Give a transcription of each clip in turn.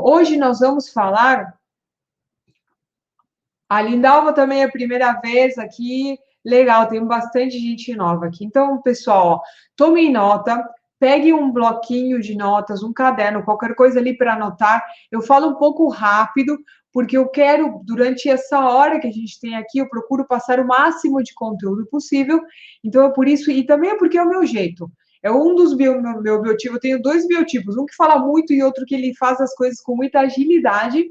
Hoje nós vamos falar. A Lindalva também é a primeira vez aqui. Legal, tem bastante gente nova aqui. Então, pessoal, ó, tomem nota, pegue um bloquinho de notas, um caderno, qualquer coisa ali para anotar. Eu falo um pouco rápido, porque eu quero, durante essa hora que a gente tem aqui, eu procuro passar o máximo de conteúdo possível. Então, é por isso, e também é porque é o meu jeito. É um dos meu biotipo. Eu tenho dois biotipos, um que fala muito e outro que ele faz as coisas com muita agilidade.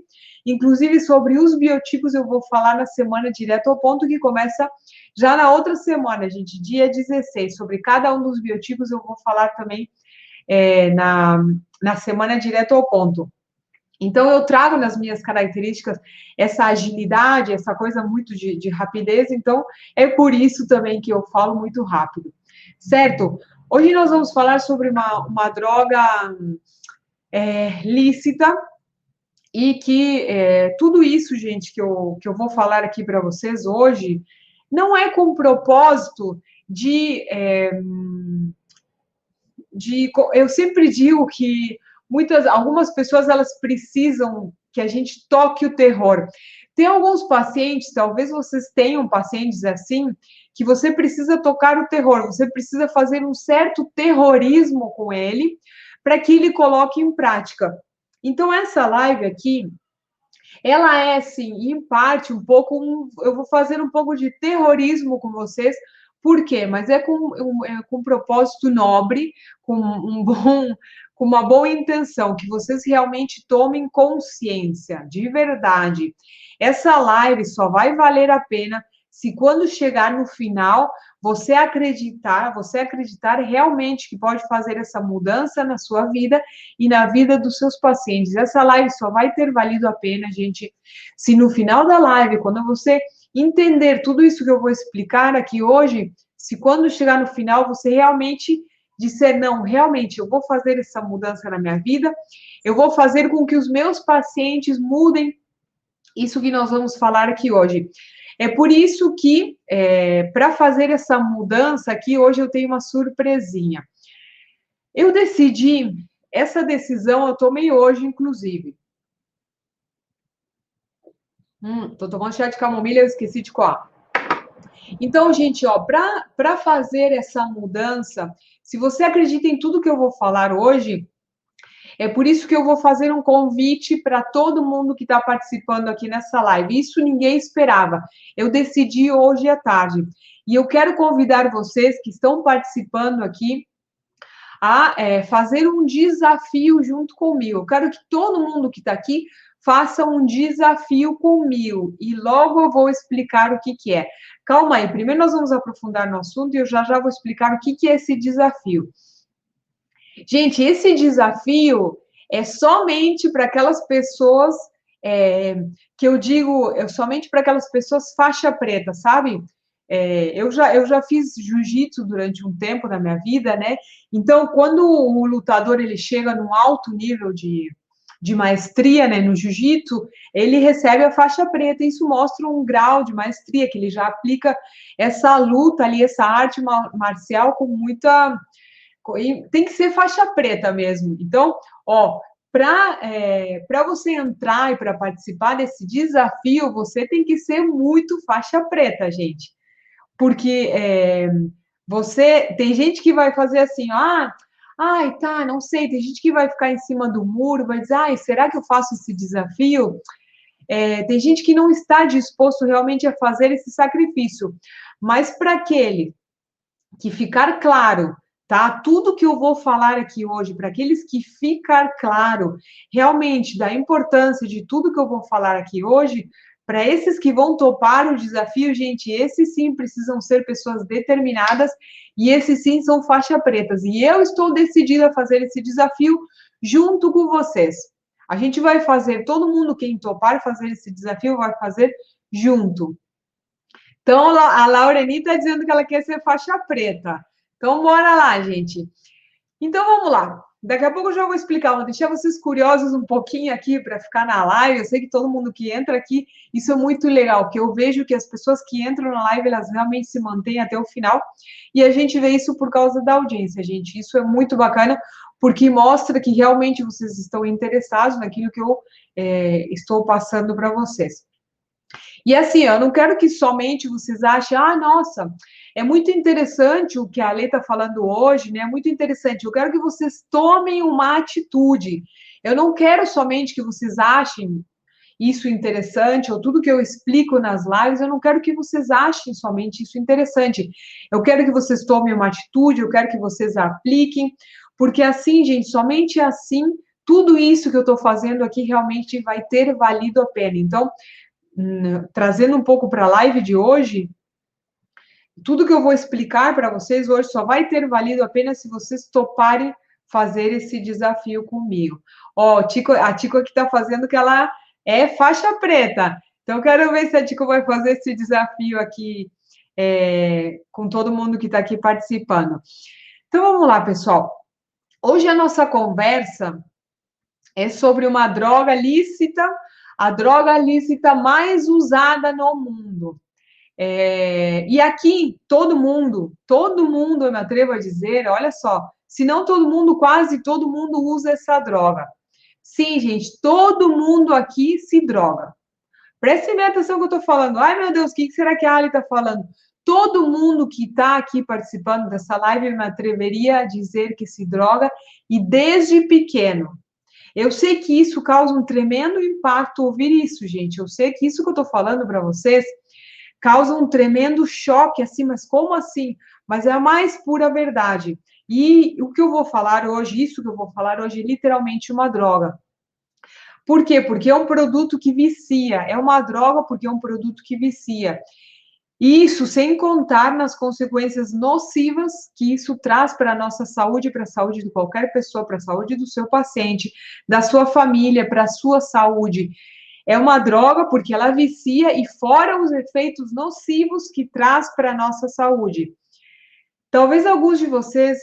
Inclusive, sobre os biotipos, eu vou falar na semana direto ao ponto, que começa já na outra semana, gente, dia 16. Sobre cada um dos biotipos, eu vou falar também na semana direto ao ponto. Então, eu trago nas minhas características essa agilidade, essa coisa muito de rapidez. Então, é por isso também que eu falo muito rápido, certo? Hoje nós vamos falar sobre uma droga lícita. E que tudo isso, gente, que eu vou falar aqui para vocês hoje, não é com o propósito eu sempre digo que algumas pessoas, elas precisam que a gente toque o terror. Tem alguns pacientes, talvez vocês tenham pacientes assim, que você precisa tocar o terror, você precisa fazer um certo terrorismo com ele, para que ele coloque em prática. Então, essa live aqui, ela é, assim, em parte, um pouco, eu vou fazer um pouco de terrorismo com vocês. Por quê? Mas é com um propósito nobre, com uma boa intenção, que vocês realmente tomem consciência, de verdade. Essa live só vai valer a pena se, quando chegar no final, você acreditar realmente que pode fazer essa mudança na sua vida e na vida dos seus pacientes. Essa live só vai ter valido a pena, gente, se no final da live, quando você entender tudo isso que eu vou explicar aqui hoje, se quando chegar no final você realmente disser, não, realmente eu vou fazer essa mudança na minha vida, eu vou fazer com que os meus pacientes mudem isso que nós vamos falar aqui hoje. É por isso que, para fazer essa mudança aqui, hoje eu tenho uma surpresinha. Eu decidi, essa decisão eu tomei hoje, inclusive. Tô tomando chá de camomila, eu esqueci de coar. Então, gente, ó, para fazer essa mudança, se você acredita em tudo que eu vou falar hoje, é por isso que eu vou fazer um convite para todo mundo que está participando aqui nessa live. Isso ninguém esperava. Eu decidi hoje à tarde. E eu quero convidar vocês que estão participando aqui a fazer um desafio junto comigo. Eu quero que todo mundo que está aqui faça um desafio comigo. E logo eu vou explicar o que é. Calma aí, primeiro nós vamos aprofundar no assunto e eu já vou explicar o que é esse desafio. Gente, esse desafio é somente para aquelas pessoas que eu digo, somente para aquelas pessoas faixa preta, sabe? Eu já fiz jiu-jitsu durante um tempo na minha vida, né? Então, quando o lutador ele chega num alto nível de maestria, né, no jiu-jitsu, ele recebe a faixa preta. Isso mostra um grau de maestria, que ele já aplica essa luta ali, essa arte marcial com muita... Tem que ser faixa preta mesmo. Então, ó, para você entrar e para participar desse desafio, você tem que ser muito faixa preta, gente. Porque tem gente que vai fazer assim, ai, tá, não sei, tem gente que vai ficar em cima do muro, vai dizer, ai, será que eu faço esse desafio? Tem gente que não está disposto realmente a fazer esse sacrifício. Mas para aquele que ficar claro, tá? Tudo que eu vou falar aqui hoje, para aqueles que ficar claro realmente da importância de tudo que eu vou falar aqui hoje, para esses que vão topar o desafio, gente, esses sim precisam ser pessoas determinadas e esses sim são faixa pretas. E eu estou decidida a fazer esse desafio junto com vocês. A gente vai fazer, todo mundo quem topar fazer esse desafio vai fazer junto. Então, a Laureni está dizendo que ela quer ser faixa preta. Então, bora lá, gente. Então, vamos lá. Daqui a pouco eu já vou explicar. Vou deixar vocês curiosos um pouquinho aqui para ficar na live. Eu sei que todo mundo que entra aqui, isso é muito legal, porque eu vejo que as pessoas que entram na live, elas realmente se mantêm até o final. E a gente vê isso por causa da audiência, gente. Isso é muito bacana, porque mostra que realmente vocês estão interessados naquilo que eu estou passando para vocês. E assim, eu não quero que somente vocês achem, ah, nossa, é muito interessante o que a Lê está falando hoje, né? É muito interessante. Eu quero que vocês tomem uma atitude. Eu não quero somente que vocês achem isso interessante, ou tudo que eu explico nas lives, eu não quero que vocês achem somente isso interessante. Eu quero que vocês tomem uma atitude, eu quero que vocês apliquem, porque assim, gente, somente assim, tudo isso que eu estou fazendo aqui realmente vai ter valido a pena. Então, trazendo um pouco para a live de hoje, tudo que eu vou explicar para vocês hoje só vai ter valido a pena se vocês toparem fazer esse desafio comigo. Ó, a Tico aqui está fazendo que ela é faixa preta. Então, quero ver se a Tico vai fazer esse desafio aqui com todo mundo que está aqui participando. Então, vamos lá, pessoal. Hoje a nossa conversa é sobre uma droga lícita, a droga lícita mais usada no mundo. E aqui, todo mundo, eu me atrevo a dizer, olha só, se não todo mundo, quase todo mundo usa essa droga. Sim, gente, todo mundo aqui se droga. Prestem bem atenção no que eu estou falando. Ai, meu Deus, o que será que a Ali está falando? Todo mundo que está aqui participando dessa live, eu me atreveria a dizer que se droga, e desde pequeno. Eu sei que isso causa um tremendo impacto ouvir isso, gente. Eu sei que isso que eu estou falando para vocês causa um tremendo choque, assim, mas como assim? Mas é a mais pura verdade. E o que eu vou falar hoje, isso que eu vou falar hoje, é literalmente uma droga. Por quê? Porque é um produto que vicia. É uma droga porque é um produto que vicia. Isso sem contar nas consequências nocivas que isso traz para a nossa saúde, para a saúde de qualquer pessoa, para a saúde do seu paciente, da sua família, para a sua saúde. É uma droga porque ela vicia e fora os efeitos nocivos que traz para a nossa saúde. Talvez alguns de vocês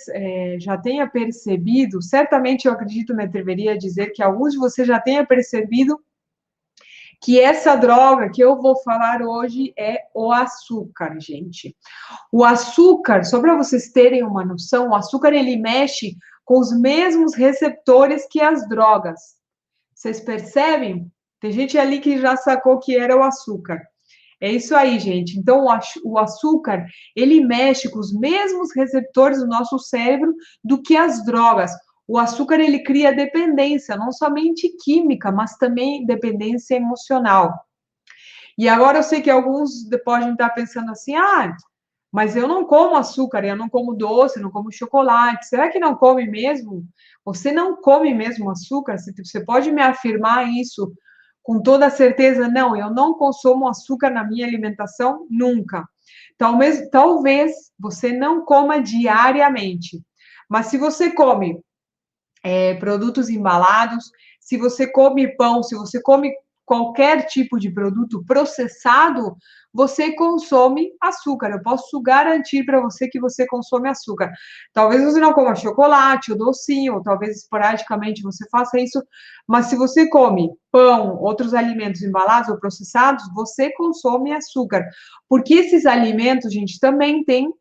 já tenham percebido, certamente eu acredito, me atreveria a dizer que alguns de vocês já tenham percebido que essa droga que eu vou falar hoje é o açúcar, gente. O açúcar, só para vocês terem uma noção, o açúcar ele mexe com os mesmos receptores que as drogas. Vocês percebem? Tem gente ali que já sacou que era o açúcar. É isso aí, gente. Então, o açúcar, ele mexe com os mesmos receptores do nosso cérebro do que as drogas. O açúcar, ele cria dependência, não somente química, mas também dependência emocional. E agora eu sei que alguns podem estar pensando assim, mas eu não como açúcar, eu não como doce, eu não como chocolate. Será que não come mesmo? Você não come mesmo açúcar? Você pode me afirmar isso com toda certeza? Não, eu não consumo açúcar na minha alimentação nunca. Talvez você não coma diariamente, mas se você come produtos embalados, se você come pão, se você come qualquer tipo de produto processado, você consome açúcar. Eu posso garantir para você que você consome açúcar. Talvez você não coma chocolate ou docinho, ou talvez esporadicamente você faça isso, mas se você come pão, outros alimentos embalados ou processados, você consome açúcar. Porque esses alimentos, gente, também tem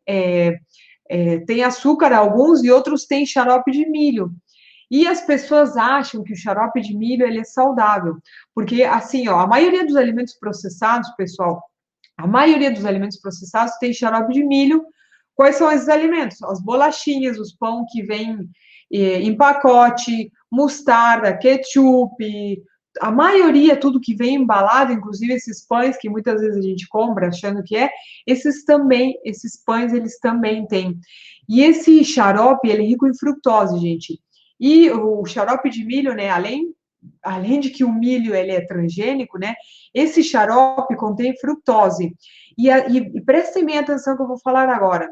açúcar, alguns, e outros têm xarope de milho. E as pessoas acham que o xarope de milho ele é saudável, porque assim, ó, a maioria dos alimentos processados, pessoal, a maioria dos alimentos processados tem xarope de milho. Quais são esses alimentos? As bolachinhas, os pão que vem em pacote, mostarda, ketchup, a maioria, tudo que vem embalado, inclusive esses pães que muitas vezes a gente compra achando que esses pães, eles também têm. E esse xarope, ele é rico em frutose, gente. E o xarope de milho, né, além de que o milho ele é transgênico, né, esse xarope contém frutose. E prestem bem atenção que eu vou falar agora.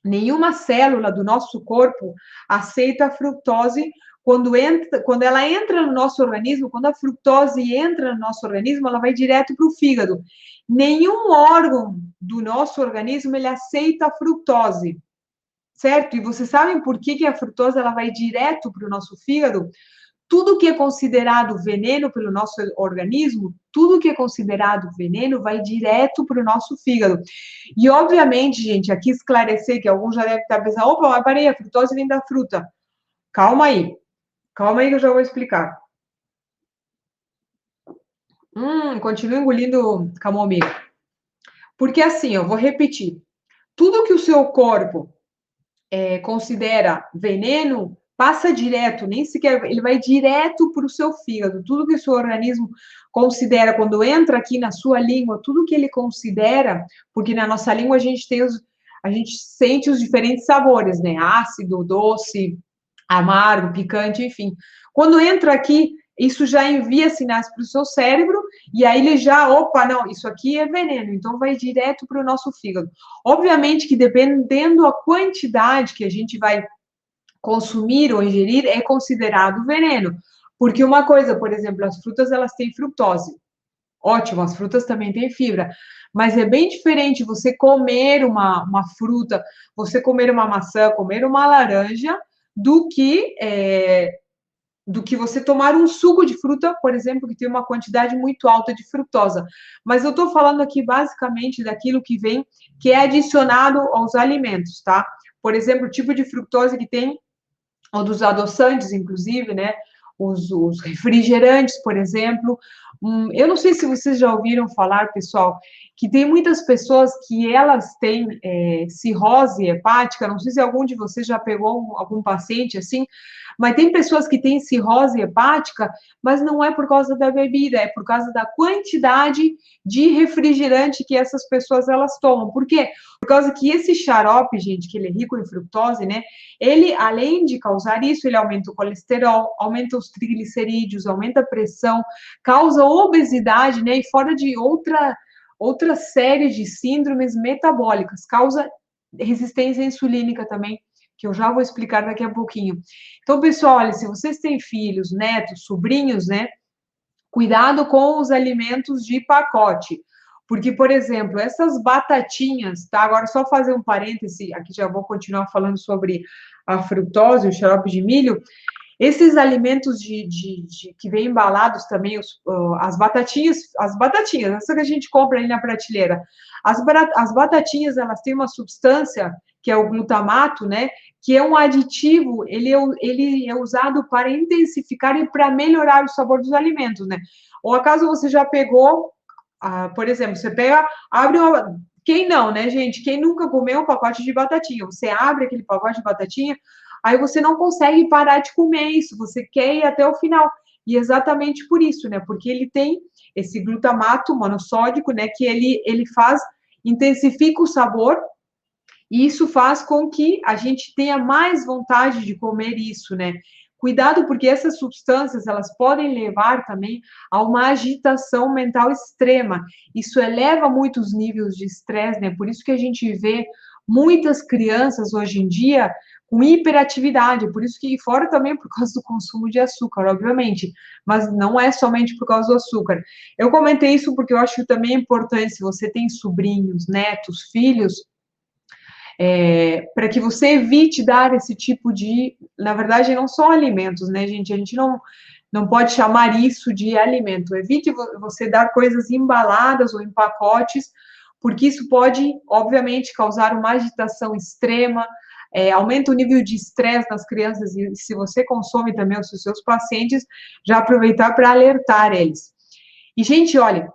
Nenhuma célula do nosso corpo aceita a frutose quando ela entra no nosso organismo, quando a frutose entra no nosso organismo, ela vai direto para o fígado. Nenhum órgão do nosso organismo ele aceita a frutose. Certo? E vocês sabem por que a frutose ela vai direto para o nosso fígado? Tudo que é considerado veneno pelo nosso organismo, tudo que é considerado veneno vai direto para o nosso fígado. E, obviamente, gente, aqui esclarecer que alguns já devem estar pensando, opa, mas parei, a frutose vem da fruta. calma aí que eu já vou explicar. Continua engolindo camomila. Porque assim, eu vou repetir. Tudo que o seu corpo considera veneno, passa direto, nem sequer, ele vai direto para o seu fígado. Tudo que o seu organismo considera, quando entra aqui na sua língua, tudo que ele considera, porque na nossa língua a gente sente os diferentes sabores, né? Ácido, doce, amargo, picante, enfim. Quando entra aqui, isso já envia sinais para o seu cérebro e aí ele já, opa, não, isso aqui é veneno, então vai direto para o nosso fígado. Obviamente que dependendo a quantidade que a gente vai consumir ou ingerir, é considerado veneno. Porque uma coisa, por exemplo, as frutas, elas têm frutose. Ótimo, as frutas também têm fibra. Mas é bem diferente você comer uma fruta, você comer uma maçã, comer uma laranja, do que você tomar um suco de fruta, por exemplo, que tem uma quantidade muito alta de frutose. Mas eu estou falando aqui basicamente daquilo que vem, que é adicionado aos alimentos, tá? Por exemplo, o tipo de frutose que tem, ou dos adoçantes, inclusive, né? Os refrigerantes, por exemplo. Eu não sei se vocês já ouviram falar, pessoal, que tem muitas pessoas que elas têm cirrose hepática. Não sei se algum de vocês já pegou algum paciente assim, mas tem pessoas que têm cirrose hepática, mas não é por causa da bebida, é por causa da quantidade de refrigerante que essas pessoas elas tomam. Por quê? Por causa que esse xarope, gente, que ele é rico em frutose, né? Ele, além de causar isso, ele aumenta o colesterol, aumenta os triglicerídeos, aumenta a pressão, causa obesidade, né? E fora de outra série de síndromes metabólicas, causa resistência insulínica também, que eu já vou explicar daqui a pouquinho. Então, pessoal, olha, se vocês têm filhos, netos, sobrinhos, né? Cuidado com os alimentos de pacote. Porque, por exemplo, essas batatinhas, tá? Agora, só fazer um parêntese, aqui já vou continuar falando sobre a frutose, o xarope de milho. Esses alimentos que vêm embalados também, as batatinhas, essa que a gente compra ali na prateleira. As batatinhas, elas têm uma substância, que é o glutamato, né? Que é um aditivo, ele é usado para intensificar e para melhorar o sabor dos alimentos, né? Ou acaso você já pegou, por exemplo, você pega, abre uma. Quem não, né, gente? Quem nunca comeu um pacote de batatinha? Você abre aquele pacote de batatinha, aí você não consegue parar de comer isso, você quer ir até o final. E exatamente por isso, né? Porque ele tem esse glutamato monossódico, né? Que ele intensifica o sabor, e isso faz com que a gente tenha mais vontade de comer isso, né? Cuidado, porque essas substâncias, elas podem levar também a uma agitação mental extrema. Isso eleva muito os níveis de estresse, né? Por isso que a gente vê muitas crianças hoje em dia com hiperatividade, por isso que fora também por causa do consumo de açúcar, obviamente, mas não é somente por causa do açúcar. Eu comentei isso porque eu acho também importante, se você tem sobrinhos, netos, filhos, para que você evite dar esse tipo de, na verdade, não são alimentos, né, gente? A gente não pode chamar isso de alimento. Evite você dar coisas embaladas ou em pacotes, porque isso pode, obviamente, causar uma agitação extrema, aumenta o nível de estresse nas crianças, e se você consome também os seus pacientes, já aproveitar para alertar eles. E, gente, olha,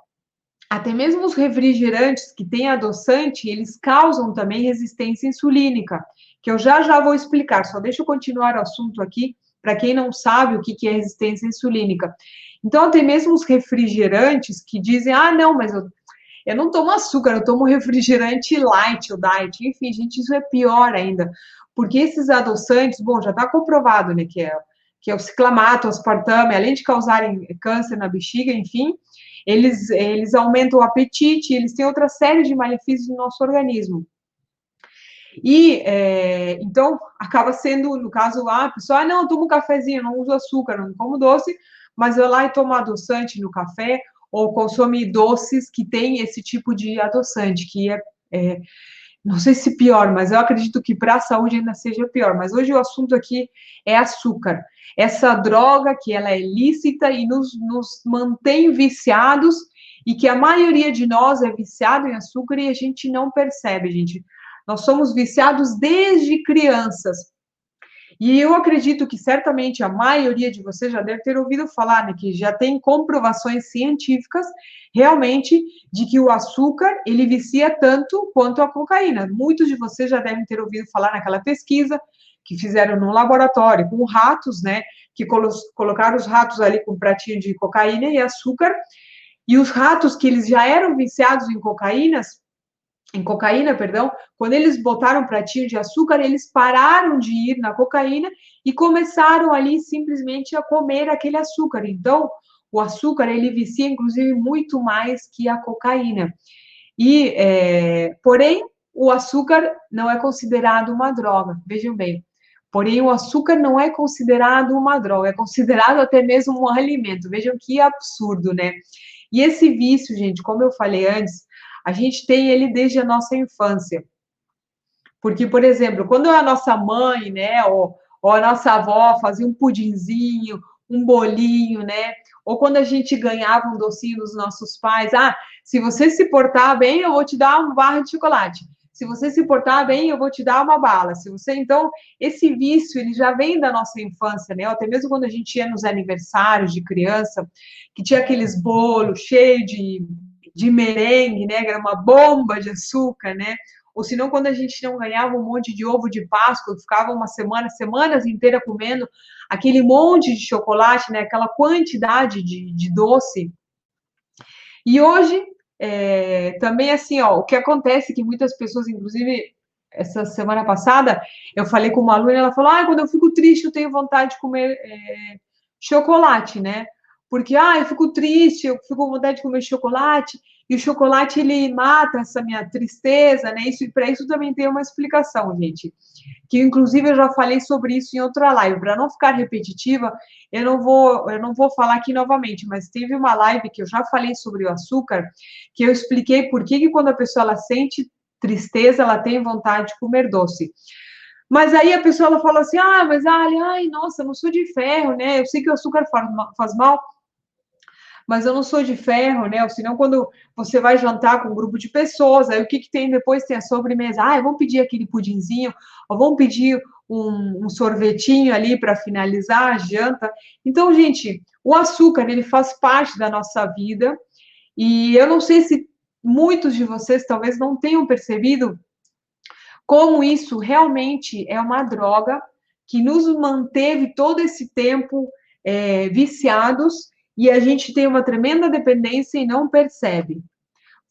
até mesmo os refrigerantes que têm adoçante, eles causam também resistência insulínica, que eu já vou explicar, só deixa eu continuar o assunto aqui, para quem não sabe o que é resistência insulínica. Então, até mesmo os refrigerantes que dizem, não, mas eu não tomo açúcar, eu tomo refrigerante light ou diet, enfim, gente, isso é pior ainda, porque esses adoçantes, bom, já está comprovado, né, que é o ciclamato, o aspartame, além de causarem câncer na bexiga, enfim, eles aumentam o apetite, eles têm outra série de malefícios no nosso organismo. E, então, acaba sendo, no caso, a pessoa, não, eu tomo um cafezinho, não uso açúcar, não como doce, mas eu lá e tomo adoçante no café, ou consome doces que tem esse tipo de adoçante, que não sei se pior, mas eu acredito que para a saúde ainda seja pior. Mas hoje o assunto aqui é açúcar. Essa droga que ela é lícita e nos mantém viciados, e que a maioria de nós é viciado em açúcar e a gente não percebe, gente. Nós somos viciados desde crianças. E eu acredito que certamente a maioria de vocês já deve ter ouvido falar, né, que já tem comprovações científicas realmente de que o açúcar ele vicia tanto quanto a cocaína. Muitos de vocês já devem ter ouvido falar naquela pesquisa que fizeram no laboratório com ratos, né, que colocaram os ratos ali com um pratinho de cocaína e açúcar, e os ratos que eles já eram viciados em cocaína, perdão, quando eles botaram um pratinho de açúcar, eles pararam de ir na cocaína e começaram ali simplesmente a comer aquele açúcar. Então, o açúcar, ele vicia, inclusive, muito mais que a cocaína. Porém, o açúcar não é considerado uma droga, vejam bem. Porém, o açúcar não é considerado uma droga, é considerado até mesmo um alimento. Vejam que absurdo, né? E esse vício, gente, como eu falei antes, a gente tem ele desde a nossa infância. Porque, por exemplo, quando a nossa mãe, né, ou a nossa avó fazia um pudinzinho, um bolinho, né, ou quando a gente ganhava um docinho dos nossos pais, se você se portar bem, eu vou te dar uma barra de chocolate. Se você se portar bem, eu vou te dar uma bala. Se você, então, esse vício, ele já vem da nossa infância, né? Até mesmo quando a gente ia nos aniversários de criança, que tinha aqueles bolos cheios de merengue, né? Que era uma bomba de açúcar, né? Ou senão, quando a gente não ganhava um monte de ovo de Páscoa, ficava uma semana, semanas inteiras comendo aquele monte de chocolate, né? Aquela quantidade de doce. E hoje, também assim, ó, o que acontece é que muitas pessoas, inclusive, essa semana passada, eu falei com uma aluna, ela falou, quando eu fico triste, eu tenho vontade de comer chocolate, né? Porque, eu fico triste, eu fico com vontade de comer chocolate, e o chocolate, ele mata essa minha tristeza, né? Isso, e para isso também tem uma explicação, gente. Que, inclusive, eu já falei sobre isso em outra live. Para não ficar repetitiva, eu não vou falar aqui novamente, mas teve uma live que eu já falei sobre o açúcar, que eu expliquei por que quando a pessoa ela sente tristeza, ela tem vontade de comer doce. Mas aí a pessoa ela fala assim, mas ai, nossa, eu não sou de ferro, né? Eu sei que o açúcar faz mal, mas eu não sou de ferro, né? Ou senão, quando você vai jantar com um grupo de pessoas, aí o que tem depois? Tem a sobremesa. Vamos pedir aquele pudinzinho, ou vamos pedir um sorvetinho ali para finalizar a janta. Então, gente, o açúcar, ele faz parte da nossa vida, e eu não sei se muitos de vocês talvez não tenham percebido como isso realmente é uma droga que nos manteve todo esse tempo viciados, e a gente tem uma tremenda dependência e não percebe.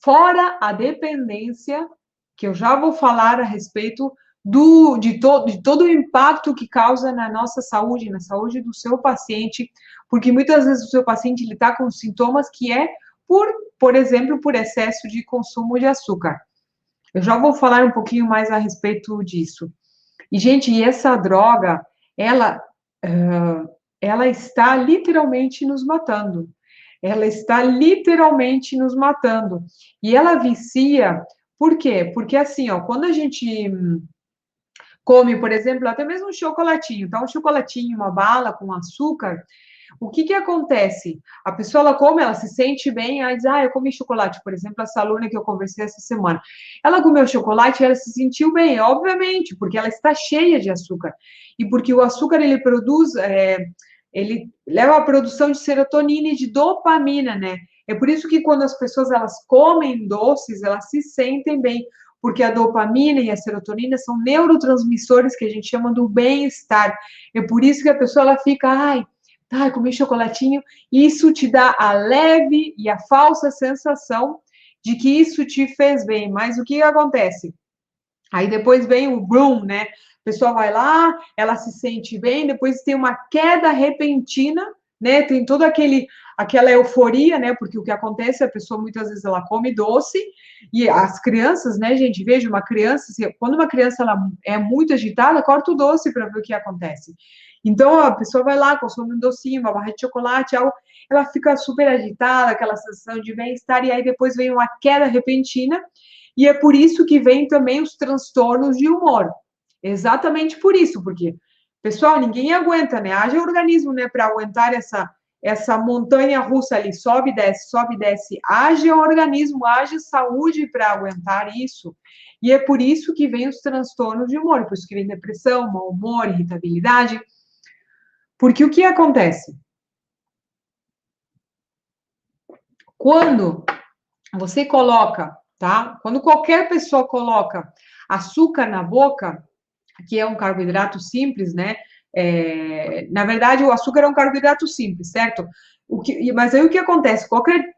Fora a dependência, que eu já vou falar a respeito de todo o impacto que causa na nossa saúde, na saúde do seu paciente, porque muitas vezes o seu paciente está com sintomas que é por exemplo, por excesso de consumo de açúcar. Eu já vou falar um pouquinho mais a respeito disso. E, gente, essa droga, ela, ela está literalmente nos matando. Ela está literalmente nos matando. E ela vicia, por quê? Porque, assim, ó, quando a gente come, por exemplo, até mesmo um chocolatinho, tá? Um chocolatinho, uma bala com açúcar, o que acontece? A pessoa, ela come, ela se sente bem, ela diz, eu comi chocolate, por exemplo, essa aluna que eu conversei essa semana. Ela comeu chocolate e ela se sentiu bem, obviamente, porque ela está cheia de açúcar. E porque o açúcar, ele produz, ele leva à produção de serotonina e de dopamina, né? É por isso que quando as pessoas, elas comem doces, elas se sentem bem, porque a dopamina e a serotonina são neurotransmissores que a gente chama do bem-estar. É por isso que a pessoa, ela fica, comi chocolatinho, isso te dá a leve e a falsa sensação de que isso te fez bem, mas o que acontece? Aí depois vem o boom, né? A pessoa vai lá, ela se sente bem, depois tem uma queda repentina, né? Tem toda aquela euforia, né? Porque o que acontece, a pessoa muitas vezes ela come doce, e as crianças, né, gente? Veja, uma criança, quando uma criança ela é muito agitada, corta o doce para ver o que acontece. Então a pessoa vai lá, consome um docinho, uma barra de chocolate, algo, ela fica super agitada, aquela sensação de bem-estar, e aí depois vem uma queda repentina, e é por isso que vem também os transtornos de humor. Exatamente por isso, porque, pessoal, ninguém aguenta, né? Haja organismo, né, para aguentar essa montanha russa ali, sobe e desce, haja organismo, haja saúde para aguentar isso. E é por isso que vem os transtornos de humor, por isso que vem depressão, mau humor, irritabilidade. Porque o que acontece? Quando você coloca, tá? Quando qualquer pessoa coloca açúcar na boca, que é um carboidrato simples, né? Na verdade, o açúcar é um carboidrato simples, certo? Mas aí o que acontece? Qualquer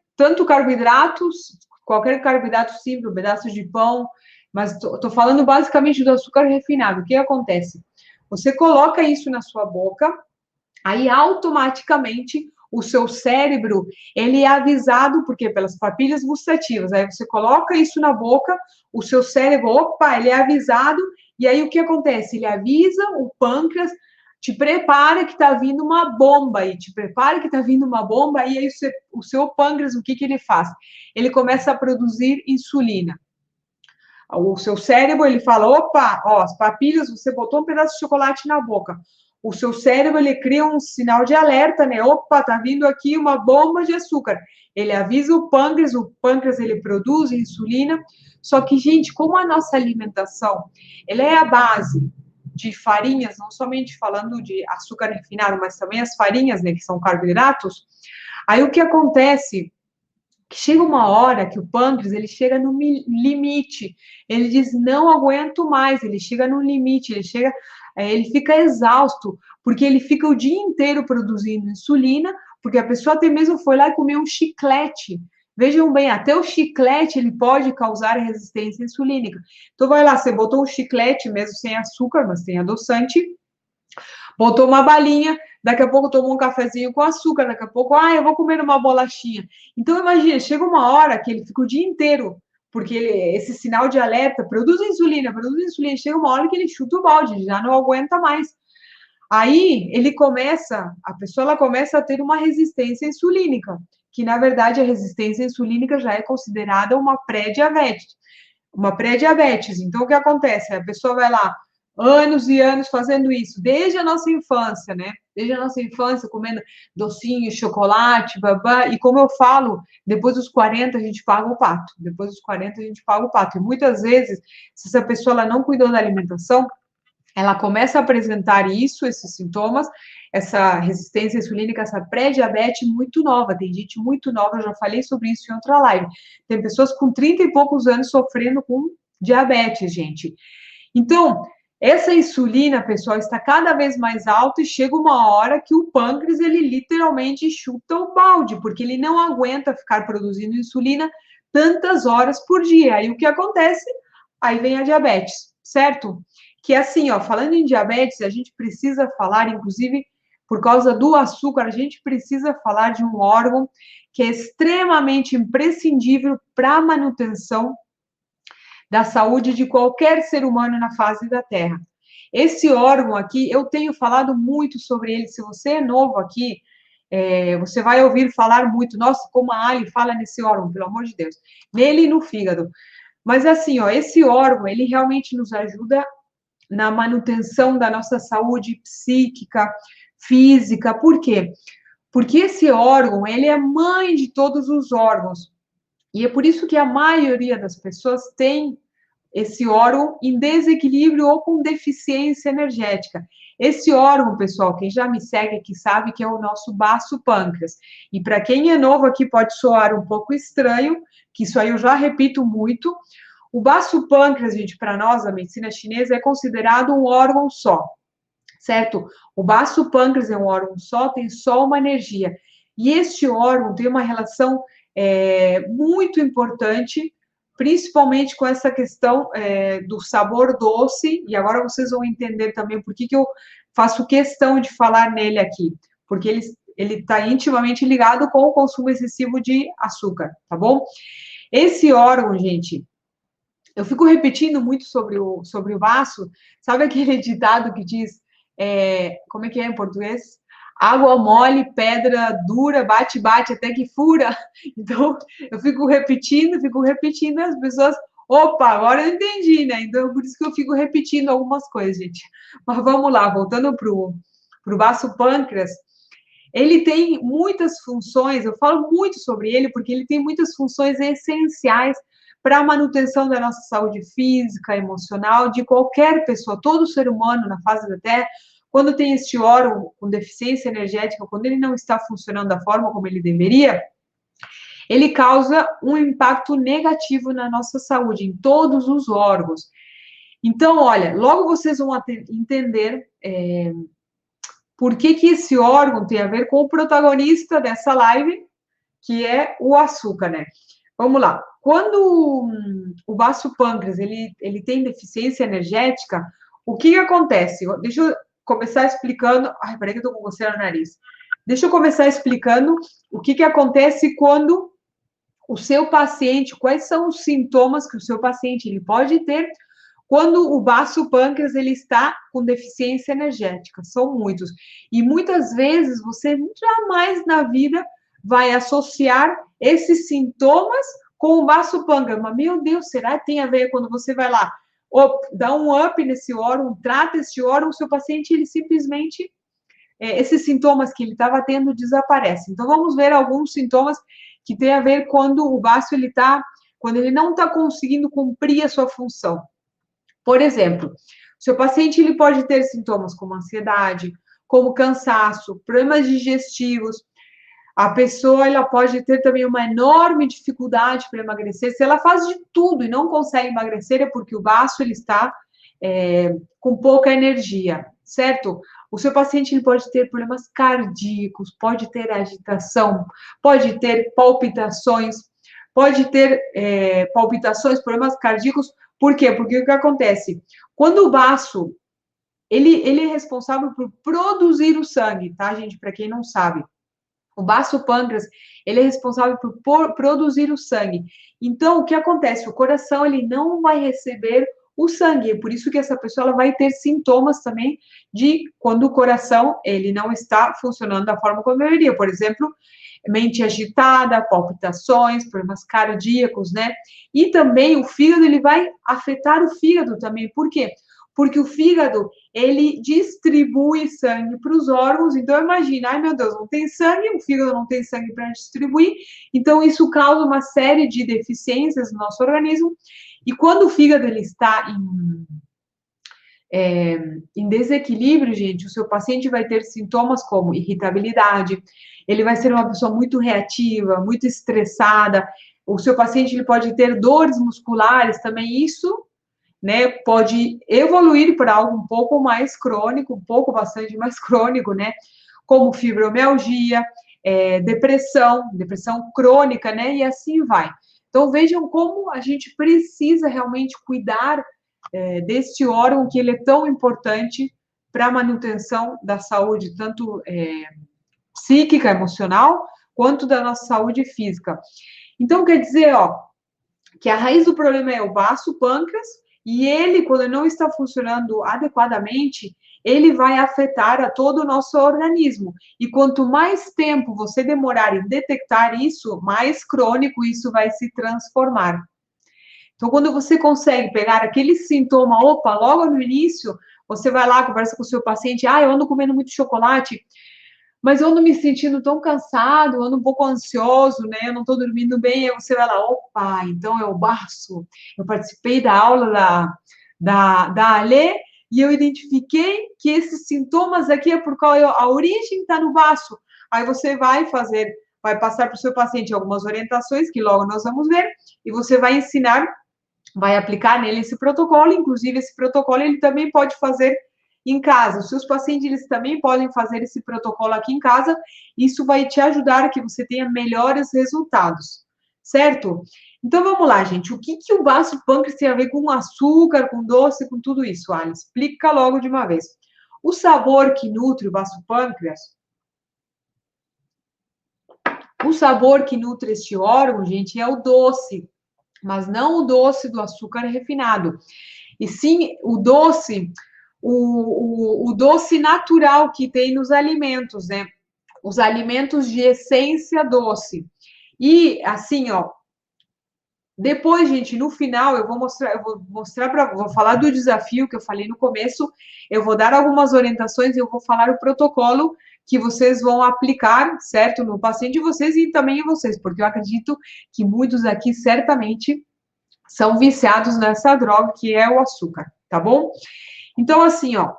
carboidrato simples, um pedaço de pão, mas estou falando basicamente do açúcar refinado. O que acontece? Você coloca isso na sua boca, aí automaticamente o seu cérebro, ele é avisado, porque pelas papilhas gustativas, aí você coloca isso na boca, o seu cérebro, opa, ele é avisado, e aí o que acontece? Ele avisa o pâncreas, te prepara que está vindo uma bomba, e te prepara que está vindo uma bomba, e aí o seu pâncreas, o que ele faz? Ele começa a produzir insulina. O seu cérebro, ele fala, opa, ó, as papilhas, você botou um pedaço de chocolate na boca. O seu cérebro, ele cria um sinal de alerta, né? Opa, tá vindo aqui uma bomba de açúcar. Ele avisa o pâncreas, ele produz insulina. Só que, gente, como a nossa alimentação, ela é a base de farinhas, não somente falando de açúcar refinado, mas também as farinhas, né, que são carboidratos. Aí o que acontece? Que chega uma hora que o pâncreas, ele chega no limite, ele diz, não aguento mais, ele chega no limite, ele fica exausto, porque ele fica o dia inteiro produzindo insulina, porque a pessoa até mesmo foi lá e comeu um chiclete. Vejam bem, até o chiclete ele pode causar resistência insulínica. Então vai lá, você botou um chiclete mesmo sem açúcar, mas tem adoçante, botou uma balinha, daqui a pouco tomou um cafezinho com açúcar, daqui a pouco, eu vou comer uma bolachinha. Então, imagina, chega uma hora que ele fica o dia inteiro, porque esse sinal de alerta produz insulina, chega uma hora que ele chuta o balde, já não aguenta mais. Aí, a pessoa ela começa a ter uma resistência insulínica, que na verdade a resistência insulínica já é considerada uma pré-diabetes. Uma pré-diabetes. Então, o que acontece? A pessoa vai lá, anos e anos fazendo isso, desde a nossa infância, né? Desde a nossa infância, comendo docinho, chocolate, babá. E como eu falo, depois dos 40 a gente paga o pato. Depois dos 40 a gente paga o pato. E muitas vezes, se essa pessoa ela não cuidou da alimentação, ela começa a apresentar esses sintomas, essa resistência insulínica, essa pré-diabetes muito nova. Tem gente muito nova, eu já falei sobre isso em outra live. Tem pessoas com 30 e poucos anos sofrendo com diabetes, gente. Então, essa insulina, pessoal, está cada vez mais alta e chega uma hora que o pâncreas, ele literalmente chuta o balde, porque ele não aguenta ficar produzindo insulina tantas horas por dia. Aí o que acontece? Aí vem a diabetes, certo? Que é assim, ó, falando em diabetes, a gente precisa falar, inclusive, por causa do açúcar, a gente precisa falar de um órgão que é extremamente imprescindível para a manutenção da saúde de qualquer ser humano na face da Terra. Esse órgão aqui, eu tenho falado muito sobre ele. Se você é novo aqui, você vai ouvir falar muito. Nossa, como a Ali fala nesse órgão, pelo amor de Deus. Nele e no fígado. Mas assim, ó, esse órgão, ele realmente nos ajuda na manutenção da nossa saúde psíquica, física. Por quê? Porque esse órgão, ele é mãe de todos os órgãos. E é por isso que a maioria das pessoas tem esse órgão em desequilíbrio ou com deficiência energética. Esse órgão, pessoal, quem já me segue aqui sabe que é o nosso baço pâncreas. E para quem é novo aqui pode soar um pouco estranho, que isso aí eu já repito muito. O baço pâncreas, gente, para nós, a medicina chinesa, é considerado um órgão só, certo? O baço pâncreas é um órgão só, tem só uma energia. E este órgão tem uma relação muito importante, principalmente com essa questão do sabor doce, e agora vocês vão entender também por que eu faço questão de falar nele aqui, porque ele está intimamente ligado com o consumo excessivo de açúcar, tá bom? Esse órgão, gente, eu fico repetindo muito sobre o baço, sabe aquele ditado que diz, como é que é em português? Água mole, pedra dura, bate, bate até que fura. Então, eu fico repetindo, e as pessoas, opa, agora eu entendi, né? Então, por isso que eu fico repetindo algumas coisas, gente. Mas vamos lá, voltando pro baço pâncreas, ele tem muitas funções, eu falo muito sobre ele, porque ele tem muitas funções essenciais para a manutenção da nossa saúde física, emocional, de qualquer pessoa, todo ser humano na face da Terra, quando tem este órgão com deficiência energética, quando ele não está funcionando da forma como ele deveria, ele causa um impacto negativo na nossa saúde, em todos os órgãos. Então, olha, logo vocês vão entender por que esse órgão tem a ver com o protagonista dessa live, que é o açúcar, né? Vamos lá. Quando o vaso pâncreas ele tem deficiência energética, o que acontece? Deixa eu começar explicando. Ai, peraí que eu tô com coceira no nariz. Deixa eu começar explicando o que acontece quando o seu paciente, quais são os sintomas que o seu paciente ele pode ter quando o vaso pâncreas ele está com deficiência energética. São muitos. E muitas vezes você jamais na vida vai associar esses sintomas com o vaso pâncreas. Mas, meu Deus, será que tem a ver quando você vai lá, dá um up nesse órgão, trata esse órgão, o seu paciente, ele simplesmente, esses sintomas que ele estava tendo desaparecem. Então, vamos ver alguns sintomas que tem a ver quando o vaso, quando ele não está conseguindo cumprir a sua função. Por exemplo, o seu paciente, ele pode ter sintomas como ansiedade, como cansaço, problemas digestivos. A pessoa, ela pode ter também uma enorme dificuldade para emagrecer. Se ela faz de tudo e não consegue emagrecer, é porque o vaso, ele está com pouca energia, certo? O seu paciente, ele pode ter problemas cardíacos, pode ter agitação, pode ter palpitações, problemas cardíacos. Por quê? Porque o que acontece? Quando o vaso, ele é responsável por produzir o sangue, tá, gente? Para quem não sabe. O vaso pâncreas, ele é responsável por produzir o sangue. Então, o que acontece? O coração, ele não vai receber o sangue. É por isso que essa pessoa ela vai ter sintomas também de quando o coração, ele não está funcionando da forma como deveria. Por exemplo, mente agitada, palpitações, problemas cardíacos, né? E também o fígado, ele vai afetar o fígado também. Por quê? Porque o fígado, ele distribui sangue para os órgãos. Então, imagina, ai meu Deus, não tem sangue, o fígado não tem sangue para distribuir. Então, isso causa uma série de deficiências no nosso organismo. E quando o fígado ele está em desequilíbrio, gente, o seu paciente vai ter sintomas como irritabilidade, ele vai ser uma pessoa muito reativa, muito estressada. O seu paciente ele pode ter dores musculares também. Isso, né, pode evoluir para algo um pouco mais crônico, bastante mais crônico, né, como fibromialgia, depressão crônica, né, e assim vai. Então, vejam como a gente precisa realmente cuidar deste órgão que ele é tão importante para a manutenção da saúde, tanto psíquica, emocional, quanto da nossa saúde física. Então, quer dizer, que a raiz do problema é o vaso pâncreas, e ele, quando não está funcionando adequadamente, ele vai afetar a todo o nosso organismo. E quanto mais tempo você demorar em detectar isso, mais crônico isso vai se transformar. Então, quando você consegue pegar aquele sintoma, logo no início, você vai lá, conversa com o seu paciente, eu ando comendo muito chocolate, mas eu ando me sentindo tão cansado, eu ando um pouco ansioso, né? Eu não estou dormindo bem. Aí você vai lá, então é o vaso. Eu participei da aula da Alê e eu identifiquei que esses sintomas aqui é por causa a origem está no vaso. Aí você vai passar para o seu paciente algumas orientações que logo nós vamos ver e você vai ensinar, vai aplicar nele esse protocolo. Inclusive esse protocolo ele também pode fazer em casa. Os seus pacientes, eles também podem fazer esse protocolo aqui em casa. Isso vai te ajudar a que você tenha melhores resultados, certo? Então, vamos lá, gente. O que o vaso pâncreas tem a ver com açúcar, com doce, com tudo isso, Alice? Explica logo de uma vez. O sabor que nutre o vaso pâncreas, o sabor que nutre este órgão, gente, é o doce, mas não o doce do açúcar refinado. E sim o doce o doce natural que tem nos alimentos, né? Os alimentos de essência doce. E assim, depois, gente, no final eu vou vou falar do desafio que eu falei no começo, eu vou dar algumas orientações e eu vou falar o protocolo que vocês vão aplicar, certo? No paciente de vocês e também em vocês, porque eu acredito que muitos aqui certamente são viciados nessa droga que é o açúcar, tá bom? Então, assim, ó,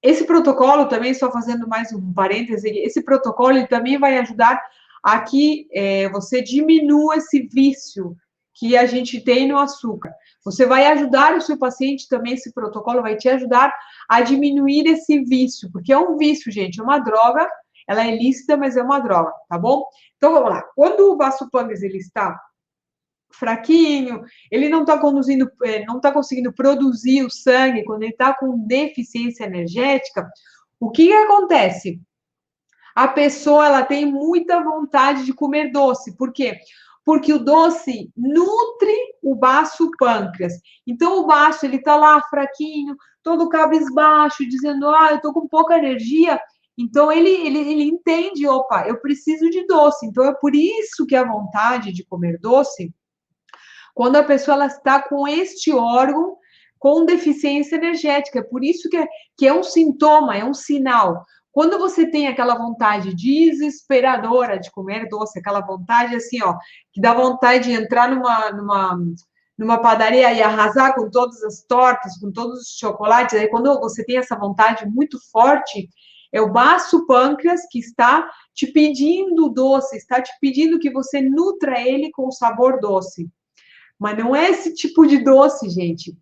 esse protocolo também, só fazendo mais um parêntese, esse protocolo ele também vai ajudar a que você diminua esse vício que a gente tem no açúcar. Você vai ajudar o seu paciente também, esse protocolo vai te ajudar a diminuir esse vício, porque é um vício, gente, é uma droga, ela é lícita, mas é uma droga, tá bom? Então, vamos lá. Quando o Vasopangas, ele está fraquinho, ele não está conduzindo, não está conseguindo produzir o sangue, quando ele está com deficiência energética, o que acontece? A pessoa ela tem muita vontade de comer doce. Por quê? Porque o doce nutre o baço pâncreas. Então o baço ele está lá fraquinho, todo cabisbaixo, dizendo: "Ah, eu tô com pouca energia". Então ele entende, opa, eu preciso de doce. Então é por isso que a vontade de comer doce, quando a pessoa ela está com este órgão com deficiência energética. É por isso que é um sintoma, é um sinal. Quando você tem aquela vontade desesperadora de comer doce, aquela vontade assim, ó, que dá vontade de entrar numa padaria e arrasar com todas as tortas, com todos os chocolates, aí quando você tem essa vontade muito forte, é o baço pâncreas que está te pedindo doce, está te pedindo que você nutra ele com o sabor doce. Mas não é esse tipo de doce, gente.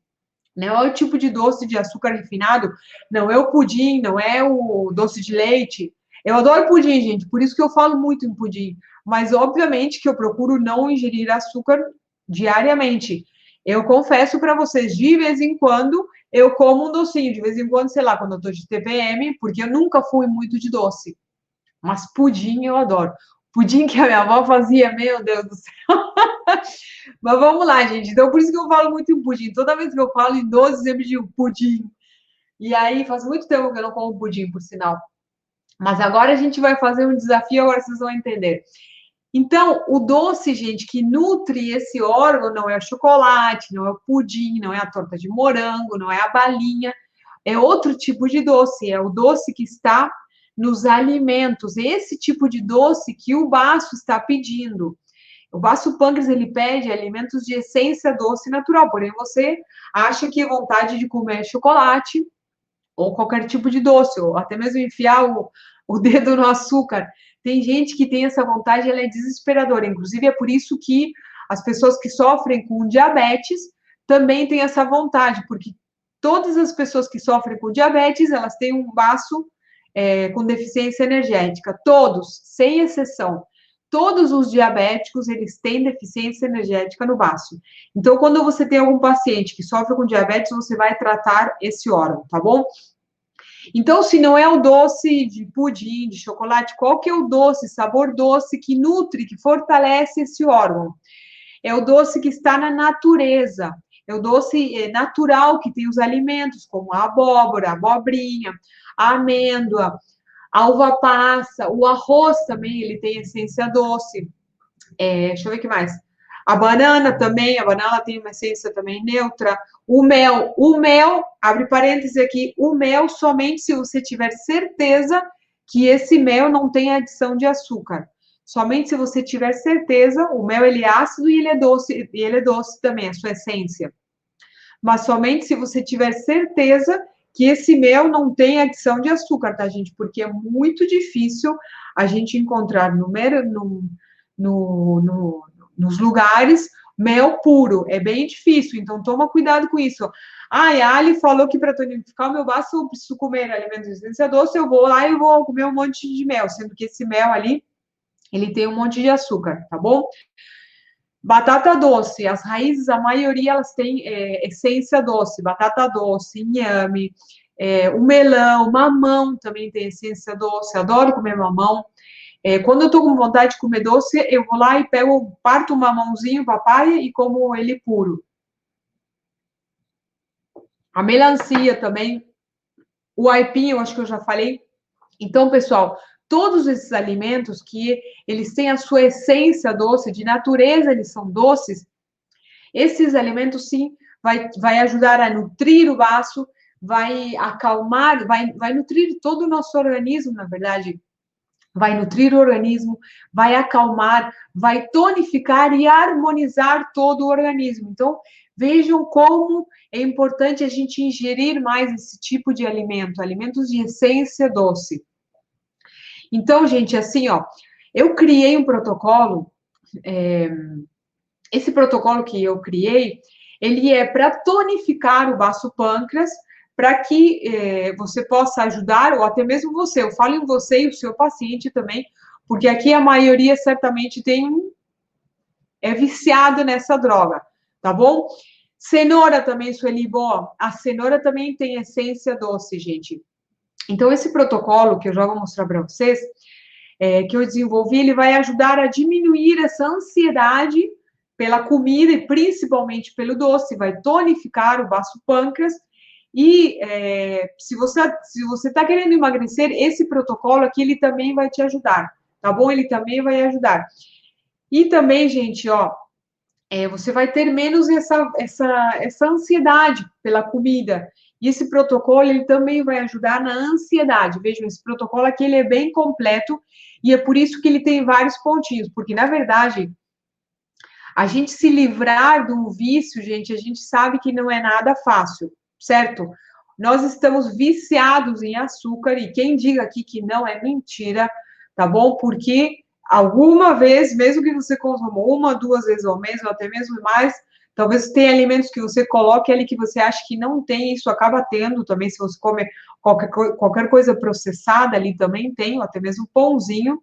Não é o tipo de doce de açúcar refinado, não é o pudim, não é o doce de leite. Eu adoro pudim, gente, por isso que eu falo muito em pudim. Mas, obviamente, que eu procuro não ingerir açúcar diariamente. Eu confesso para vocês, de vez em quando, eu como um docinho, de vez em quando, sei lá, quando eu tô de TPM, porque eu nunca fui muito de doce. Mas pudim eu adoro. Pudim que a minha avó fazia, meu Deus do céu. Mas vamos lá, gente. Então, por isso que eu falo muito em pudim. Toda vez que eu falo em doce, sempre digo pudim. E aí, faz muito tempo que eu não como pudim, por sinal. Mas agora a gente vai fazer um desafio, agora vocês vão entender. Então, o doce, gente, que nutre esse órgão não é o chocolate, não é o pudim, não é a torta de morango, não é a balinha. É outro tipo de doce, é o doce que está nos alimentos. Esse tipo de doce que o baço está pedindo. O baço pâncreas, ele pede alimentos de essência doce natural, porém você acha que é vontade de comer chocolate ou qualquer tipo de doce, ou até mesmo enfiar o dedo no açúcar. Tem gente que tem essa vontade, ela é desesperadora. Inclusive, é por isso que as pessoas que sofrem com diabetes também têm essa vontade, porque todas as pessoas que sofrem com diabetes, elas têm um baço com deficiência energética. Todos, sem exceção. Todos os diabéticos, eles têm deficiência energética no baço. Então, quando você tem algum paciente que sofre com diabetes, você vai tratar esse órgão, tá bom? Então, se não é o doce de pudim, de chocolate, qual que é o doce, sabor doce que nutre, que fortalece esse órgão? É o doce que está na natureza. É o doce natural que tem os alimentos, como a abóbora, a abobrinha, a amêndoa, a uva passa, o arroz também, ele tem essência doce. Deixa eu ver o que mais. A banana também, a banana tem uma essência também neutra. O mel, abre parênteses aqui, o mel somente se você tiver certeza que esse mel não tem adição de açúcar. Somente se você tiver certeza, o mel ele é ácido e ele é doce também, a sua essência. Mas somente se você tiver certeza que esse mel não tem adição de açúcar, tá, gente? Porque é muito difícil a gente encontrar no, nos lugares mel puro, é bem difícil, então toma cuidado com isso. Ah, a Ali falou que para tonificar o meu baço eu preciso comer alimentos de essência doce, eu vou lá e vou comer um monte de mel, sendo que esse mel ali, ele tem um monte de açúcar, tá bom? Batata doce, as raízes, a maioria elas têm essência doce, batata doce, inhame, o melão, mamão também tem essência doce, adoro comer mamão. Quando eu tô com vontade de comer doce, eu vou lá e pego, parto um mamãozinho, papaya, e como ele puro. A melancia também, o aipim, eu acho que eu já falei. Então, pessoal, todos esses alimentos que eles têm a sua essência doce, de natureza eles são doces, esses alimentos, sim, vai ajudar a nutrir o baço, vai acalmar, vai nutrir todo o nosso organismo, na verdade. vai nutrir o organismo, vai acalmar, vai tonificar e harmonizar todo o organismo. Então, vejam como é importante a gente ingerir mais esse tipo de alimento, alimentos de essência doce. Então, gente, assim, ó, eu criei um protocolo, esse protocolo que eu criei, ele é para tonificar o baço pâncreas, para que você possa ajudar, ou até mesmo você, eu falo em você e o seu paciente também, porque aqui a maioria certamente é viciado nessa droga, tá bom? Cenoura também, Sueli, bom, a cenoura também tem essência doce, gente. Então, esse protocolo que eu já vou mostrar para vocês, que eu desenvolvi, ele vai ajudar a diminuir essa ansiedade pela comida e principalmente pelo doce, vai tonificar o baço pâncreas. E se você está querendo emagrecer, esse protocolo aqui, ele também vai te ajudar, tá bom? Ele também vai ajudar. E também, gente, ó, você vai ter menos essa ansiedade pela comida. E esse protocolo, ele também vai ajudar na ansiedade. Vejam, esse protocolo aqui, ele é bem completo e é por isso que ele tem vários pontinhos, porque, na verdade, a gente se livrar de um vício, gente, a gente sabe que não é nada fácil, certo? Nós estamos viciados em açúcar e quem diga aqui que não é mentira, tá bom? Porque alguma vez, mesmo que você consuma uma, duas vezes ao mês, ou até mesmo mais, talvez tenha alimentos que você coloque ali que você acha que não tem, isso acaba tendo também, se você come qualquer coisa processada ali também tem, ou até mesmo pãozinho.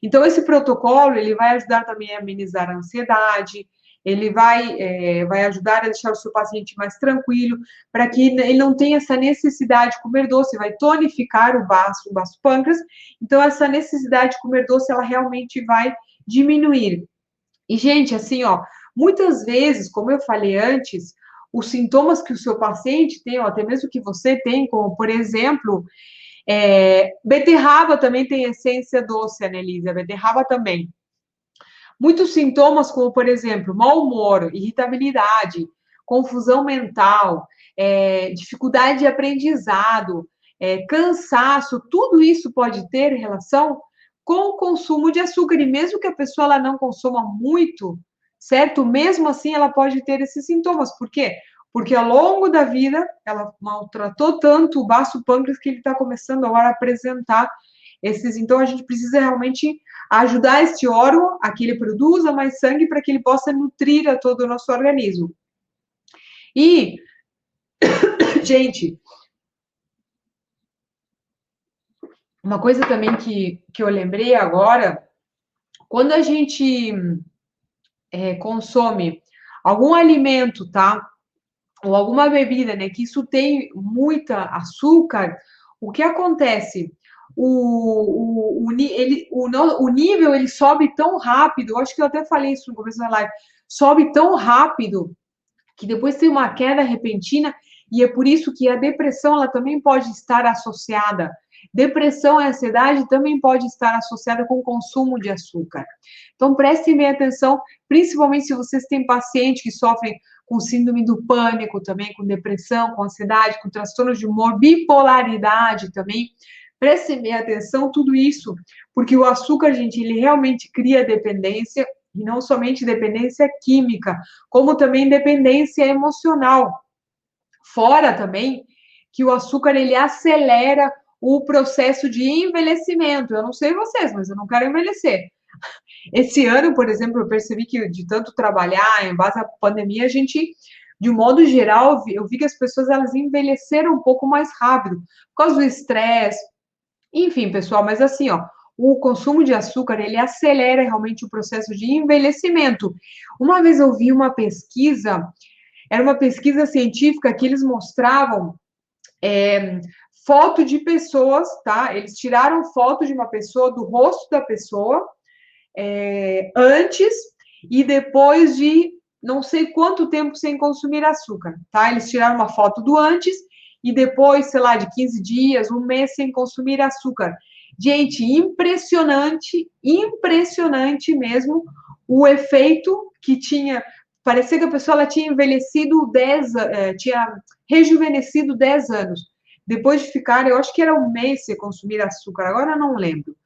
Então, esse protocolo, ele vai ajudar também a amenizar a ansiedade, ele vai ajudar a deixar o seu paciente mais tranquilo, para que ele não tenha essa necessidade de comer doce, vai tonificar o baço pâncreas, então essa necessidade de comer doce, ela realmente vai diminuir. E, gente, assim, ó, muitas vezes, como eu falei antes, os sintomas que o seu paciente tem, ou até mesmo que você tem, como, por exemplo, beterraba também tem essência doce, Annelise, a beterraba também. Muitos sintomas, como, por exemplo, mau humor, irritabilidade, confusão mental, dificuldade de aprendizado, cansaço, tudo isso pode ter relação com o consumo de açúcar. E mesmo que a pessoa ela não consuma muito, certo? Mesmo assim, ela pode ter esses sintomas. Por quê? Porque ao longo da vida, ela maltratou tanto o baço pâncreas que ele está começando agora a apresentar esses. Então, a gente precisa realmente ajudar este órgão a que ele produza mais sangue para que ele possa nutrir a todo o nosso organismo. E, gente, uma coisa também que eu lembrei agora, quando a gente consome algum alimento, tá? Ou alguma bebida, né? Que isso tem muita açúcar, o que acontece? O nível ele sobe tão rápido, eu acho que eu até falei isso no começo da live, sobe tão rápido que depois tem uma queda repentina, e é por isso que a depressão ela também pode estar associada. Depressão e ansiedade também pode estar associada com o consumo de açúcar. Então, prestem bem atenção, principalmente se vocês têm pacientes que sofrem com síndrome do pânico também, com depressão, com ansiedade, com transtornos de humor, bipolaridade também. Prestem bem atenção, tudo isso, porque o açúcar, gente, ele realmente cria dependência, e não somente dependência química, como também dependência emocional. Fora também que o açúcar ele acelera o processo de envelhecimento. Eu não sei vocês, mas eu não quero envelhecer. Esse ano, por exemplo, eu percebi que de tanto trabalhar em base à pandemia, a gente, de um modo geral, eu vi que as pessoas elas envelheceram um pouco mais rápido, por causa do estresse. Enfim, pessoal, mas assim, ó, o consumo de açúcar, ele acelera realmente o processo de envelhecimento. Uma vez eu vi uma pesquisa, era uma pesquisa científica que eles mostravam foto de pessoas, tá? Eles tiraram foto de uma pessoa, do rosto da pessoa, antes e depois de não sei quanto tempo sem consumir açúcar, tá? Eles tiraram uma foto do antes e depois, sei lá, de 15 dias, um mês sem consumir açúcar. Gente, impressionante, impressionante mesmo o efeito que tinha. Parecia que a pessoa ela tinha envelhecido 10, tinha rejuvenescido 10 anos. Depois de ficar, eu acho que era um mês sem consumir açúcar, agora eu não lembro.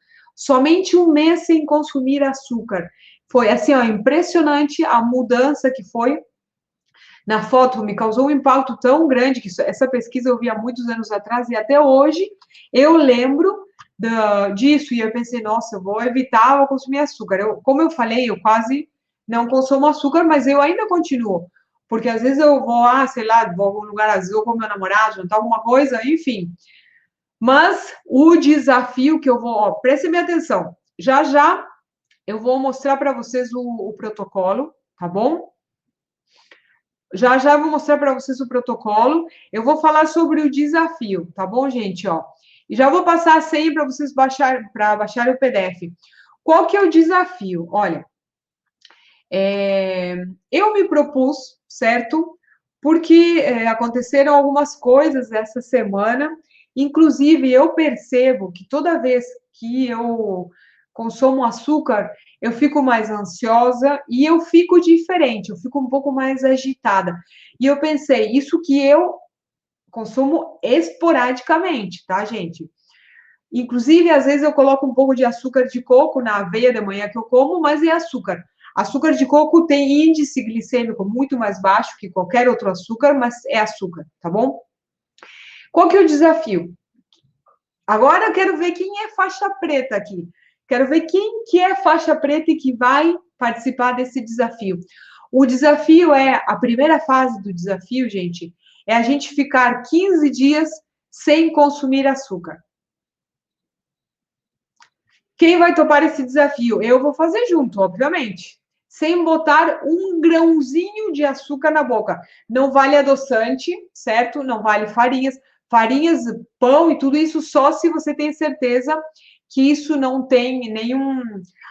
somente um mês sem consumir açúcar. Foi assim, ó, impressionante a mudança que foi na foto, me causou um impacto tão grande que essa pesquisa eu vi há muitos anos atrás e até hoje eu lembro disso e eu pensei, nossa, eu vou evitar eu consumir açúcar. Como eu falei, eu quase não consumo açúcar, mas eu ainda continuo. Porque às vezes eu vou, sei lá, vou a algum lugar, às vezes eu vou com meu namorado, jantar alguma coisa, enfim. Mas o desafio que eu vou, ó, prestem minha atenção. Já já eu vou mostrar para vocês o protocolo, tá bom? Já já vou mostrar para vocês o protocolo. Eu vou falar sobre o desafio, tá bom, gente? Ó, e já vou passar a senha para vocês baixarem o PDF. Qual que é o desafio? Olha, eu me propus, certo? Porque aconteceram algumas coisas essa semana. Inclusive, eu percebo que toda vez que eu consumo açúcar, eu fico mais ansiosa e eu fico diferente, eu fico um pouco mais agitada. E eu pensei, isso que eu consumo esporadicamente, tá, gente? Inclusive, às vezes eu coloco um pouco de açúcar de coco na aveia de manhã que eu como, mas é açúcar. Açúcar de coco tem índice glicêmico muito mais baixo que qualquer outro açúcar, mas é açúcar, tá bom? Qual que é o desafio? Agora eu quero ver quem é faixa preta aqui. Quero ver quem que é faixa preta e que vai participar desse desafio. O desafio a primeira fase do desafio, gente, é a gente ficar 15 dias sem consumir açúcar. Quem vai topar esse desafio? Eu vou fazer junto, obviamente. Sem botar um grãozinho de açúcar na boca. Não vale adoçante, certo? Não vale farinhas. Farinhas, pão e tudo isso só se você tem certeza que isso não tem nenhum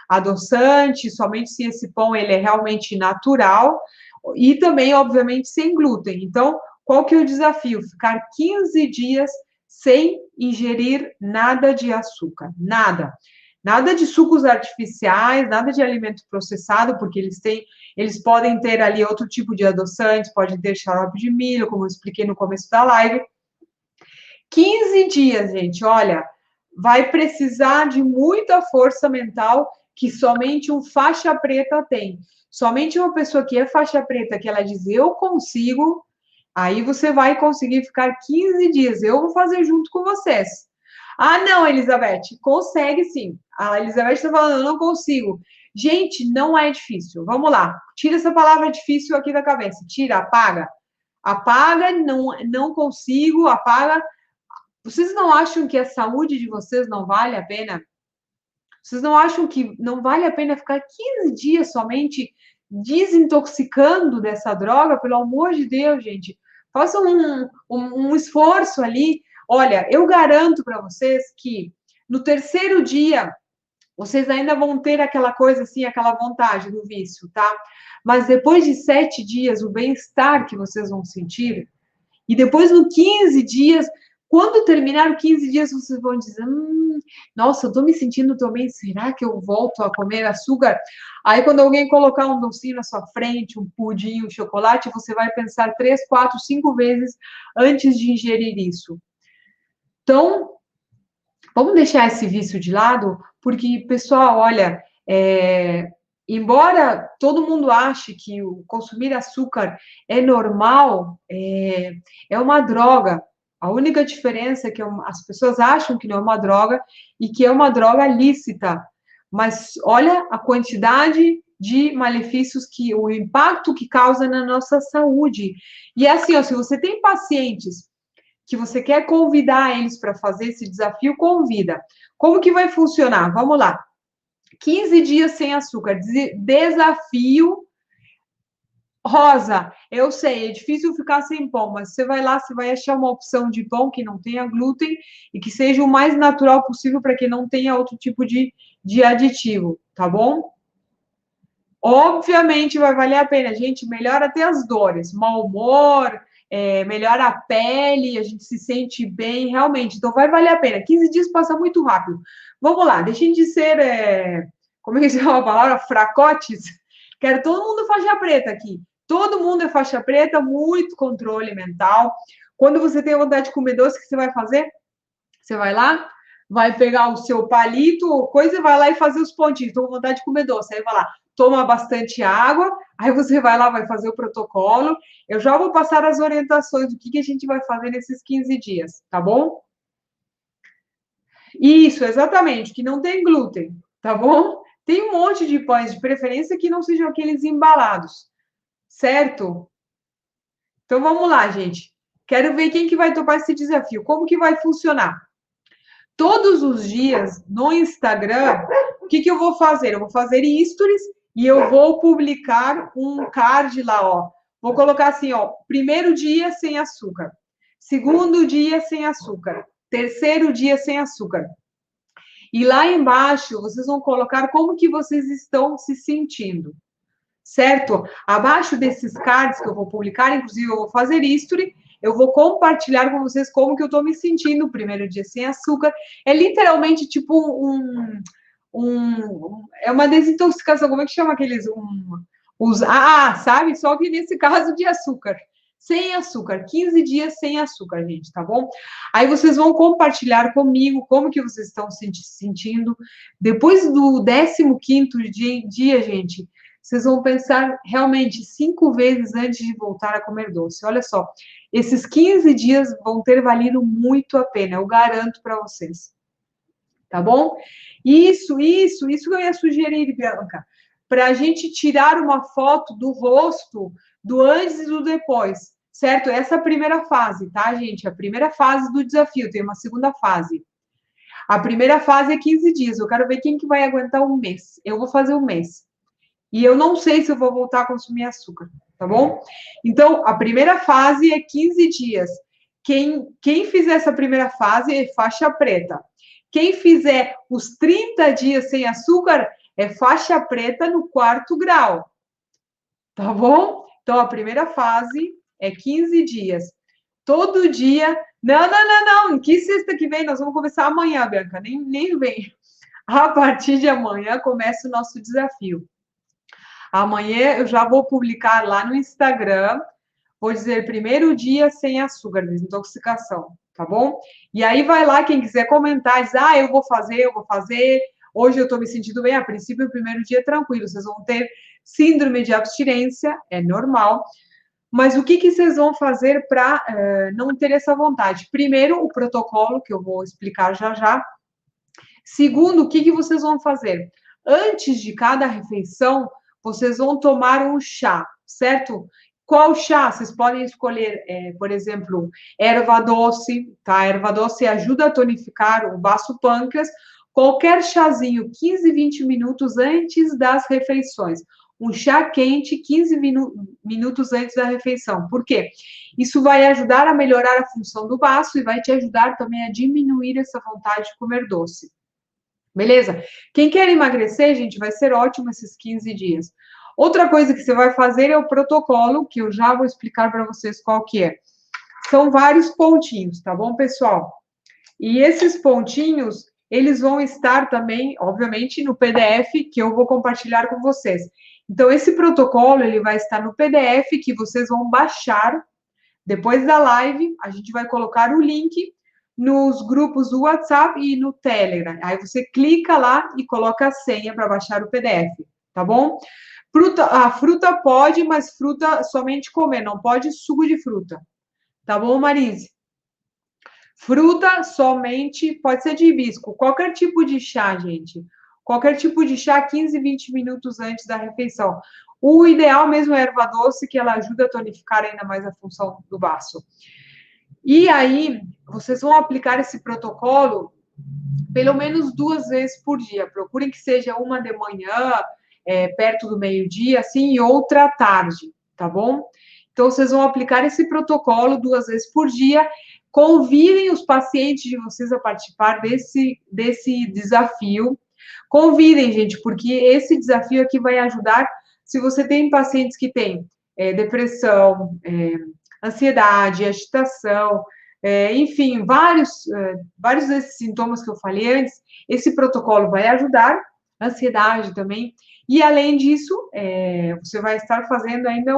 adoçante, somente se esse pão ele é realmente natural e também, obviamente, sem glúten. Então, qual que é o desafio? Ficar 15 dias sem ingerir nada de açúcar, nada. Nada de sucos artificiais, nada de alimento processado, porque eles podem ter ali outro tipo de adoçantes, podem ter xarope de milho, como eu expliquei no começo da live. 15 dias, gente, olha, vai precisar de muita força mental que somente um faixa preta tem. Somente uma pessoa que é faixa preta, que ela diz, eu consigo, aí você vai conseguir ficar 15 dias. Eu vou fazer junto com vocês. Ah, não, Elizabeth, consegue sim. A Elizabeth está falando, eu não consigo. Gente, não é difícil. Vamos lá. Tira essa palavra difícil aqui da cabeça. Tira, apaga. Apaga, não consigo, apaga. Vocês não acham que a saúde de vocês não vale a pena? Vocês não acham que não vale a pena ficar 15 dias somente desintoxicando dessa droga? Pelo amor de Deus, gente. Façam um esforço ali. Olha, eu garanto para vocês que no terceiro dia vocês ainda vão ter aquela coisa assim, aquela vontade do vício, tá? Mas depois de 7 dias, o bem-estar que vocês vão sentir, e depois no 15 dias, quando terminar os 15 dias, vocês vão dizer, nossa, eu tô me sentindo também, será que eu volto a comer açúcar? Aí quando alguém colocar um docinho na sua frente, um pudim, um chocolate, você vai pensar 3, 4, 5 vezes antes de ingerir isso. Então, vamos deixar esse vício de lado, porque, pessoal, olha, embora todo mundo ache que o consumir açúcar é normal, é uma droga. A única diferença é que as pessoas acham que não é uma droga e que é uma droga lícita. Mas olha a quantidade de malefícios o impacto que causa na nossa saúde. E é assim, ó, se você tem pacientes que você quer convidar eles para fazer esse desafio, convida. Como que vai funcionar? Vamos lá. 15 dias sem açúcar. Desafio. Rosa, eu sei, é difícil ficar sem pão, mas você vai lá, você vai achar uma opção de pão que não tenha glúten e que seja o mais natural possível para que não tenha outro tipo de aditivo, tá bom? Obviamente vai valer a pena, gente, melhora até as dores, mau humor, melhora a pele, a gente se sente bem, realmente. Então, vai valer a pena. 15 dias passa muito rápido. Vamos lá, deixem de ser, como é que se chama a palavra? Fracotes. Quero todo mundo faixa preta aqui. Todo mundo é faixa preta, muito controle mental. Quando você tem vontade de comer doce, o que você vai fazer? Você vai lá, vai pegar o seu palito ou coisa e vai lá e fazer os pontinhos. Estou com vontade de comer doce. Aí vai lá, toma bastante água, aí você vai lá, vai fazer o protocolo. Eu já vou passar as orientações do que a gente vai fazer nesses 15 dias, tá bom? Isso, exatamente, que não tem glúten, tá bom? Tem um monte de pães, de preferência que não sejam aqueles embalados, certo? Então vamos lá, gente. Quero ver quem que vai topar esse desafio. Como que vai funcionar? Todos os dias no Instagram, o que eu vou fazer? Eu vou fazer stories e eu vou publicar um card lá, ó. Vou colocar assim, ó, primeiro dia sem açúcar, segundo dia sem açúcar, terceiro dia sem açúcar. E lá embaixo vocês vão colocar como que vocês estão se sentindo, certo? Abaixo desses cards que eu vou publicar, inclusive eu vou fazer history, eu vou compartilhar com vocês como que eu estou me sentindo no primeiro dia sem açúcar. É literalmente tipo é uma desintoxicação, como é que chama aqueles? Sabe? Só que nesse caso de açúcar. Sem açúcar, 15 dias sem açúcar, gente, tá bom? Aí vocês vão compartilhar comigo como que vocês estão se sentindo. Depois do 15º dia, gente, vocês vão pensar realmente 5 vezes antes de voltar a comer doce. Olha só, esses 15 dias vão ter valido muito a pena, eu garanto para vocês. Tá bom? Isso que eu ia sugerir, Bianca, para a gente tirar uma foto do rosto do antes e do depois, certo? Essa é a primeira fase, tá, gente? A primeira fase do desafio, tem uma segunda fase. A primeira fase é 15 dias, eu quero ver quem que vai aguentar um mês. Eu vou fazer um mês. E eu não sei se eu vou voltar a consumir açúcar, tá bom? Então, a primeira fase é 15 dias. Quem fizer essa primeira fase é faixa preta. Quem fizer os 30 dias sem açúcar é faixa preta no 4º grau, tá bom? Então, a primeira fase é 15 dias. Todo dia. Não. Que sexta que vem? Nós vamos começar amanhã, Bianca. Nem vem. A partir de amanhã começa o nosso desafio. Amanhã eu já vou publicar lá no Instagram, vou dizer primeiro dia sem açúcar, desintoxicação, tá bom? E aí vai lá, quem quiser comentar, diz, eu vou fazer, hoje eu tô me sentindo bem, a princípio o primeiro dia é tranquilo, vocês vão ter síndrome de abstinência, é normal, mas o que vocês vão fazer para não ter essa vontade? Primeiro, o protocolo, que eu vou explicar já. Segundo, o que vocês vão fazer? Antes de cada refeição, vocês vão tomar um chá, certo? Qual chá? Vocês podem escolher, por exemplo, erva doce, tá? Erva doce ajuda a tonificar o baço pâncreas. Qualquer chazinho, 15, 20 minutos antes das refeições. Um chá quente, 15 minutos antes da refeição. Por quê? Isso vai ajudar a melhorar a função do baço e vai te ajudar também a diminuir essa vontade de comer doce. Beleza? Quem quer emagrecer, gente, vai ser ótimo esses 15 dias. Outra coisa que você vai fazer é o protocolo, que eu já vou explicar para vocês qual que é. São vários pontinhos, tá bom, pessoal? E esses pontinhos, eles vão estar também, obviamente, no PDF que eu vou compartilhar com vocês. Então, esse protocolo, ele vai estar no PDF que vocês vão baixar. Depois da live, a gente vai colocar o link nos grupos do WhatsApp e no Telegram. Aí você clica lá e coloca a senha para baixar o PDF, tá bom? A fruta pode, mas fruta somente comer, não pode suco de fruta. Tá bom, Marise? Fruta somente, pode ser de hibisco, qualquer tipo de chá, gente. Qualquer tipo de chá, 15, 20 minutos antes da refeição. O ideal mesmo é erva doce, que ela ajuda a tonificar ainda mais a função do baço. E aí, vocês vão aplicar esse protocolo pelo menos 2 vezes por dia. Procurem que seja uma de manhã, perto do meio-dia, assim, e outra à tarde, tá bom? Então, vocês vão aplicar esse protocolo 2 vezes por dia. Convidem os pacientes de vocês a participar desse desafio. Convidem, gente, porque esse desafio aqui vai ajudar. Se você tem pacientes que têm depressão, ansiedade, agitação, enfim, vários desses sintomas que eu falei antes, esse protocolo vai ajudar, ansiedade também, e além disso, você vai estar fazendo ainda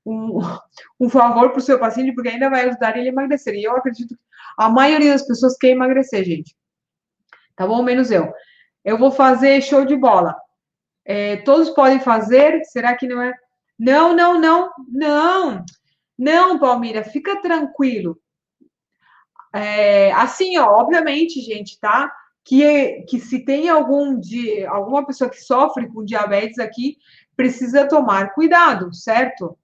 um favor para o seu paciente, porque ainda vai ajudar ele a emagrecer, e eu acredito que a maioria das pessoas quer emagrecer, gente. tá bom? Menos eu. Eu vou fazer show de bola. Todos podem fazer? Será que não é? Não, não, não, não, não, Palmira, fica tranquilo. Assim, ó, obviamente, gente, tá? Que se tem alguma pessoa que sofre com diabetes aqui, precisa tomar cuidado, certo?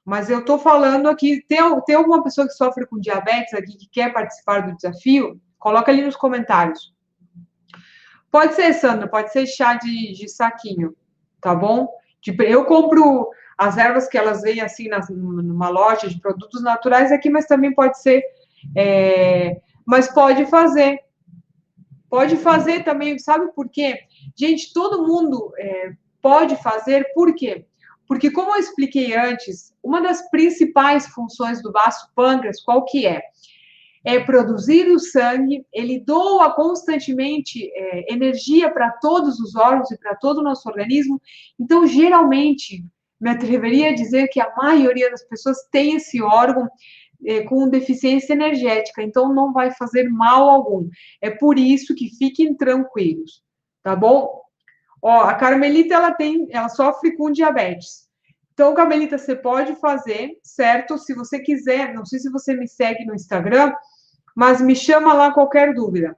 Mas eu tô falando aqui, tem alguma pessoa que sofre com diabetes aqui que quer participar do desafio? Coloca ali nos comentários. Pode ser, Sandra, pode ser chá de saquinho, tá bom? Eu compro as ervas que elas vêm assim numa loja de produtos naturais aqui, mas também pode ser. Mas pode fazer também, sabe por quê? Gente, todo mundo pode fazer, por quê? Porque, como eu expliquei antes, uma das principais funções do vaso pâncreas, qual que é? É produzir o sangue, ele doa constantemente energia para todos os órgãos e para todo o nosso organismo. Então, geralmente, me atreveria a dizer que a maioria das pessoas tem esse órgão com deficiência energética, então não vai fazer mal algum. É por isso que fiquem tranquilos, tá bom? Ó, a Carmelita, ela sofre com diabetes. Então, Carmelita, você pode fazer, certo? Se você quiser, não sei se você me segue no Instagram, mas me chama lá qualquer dúvida.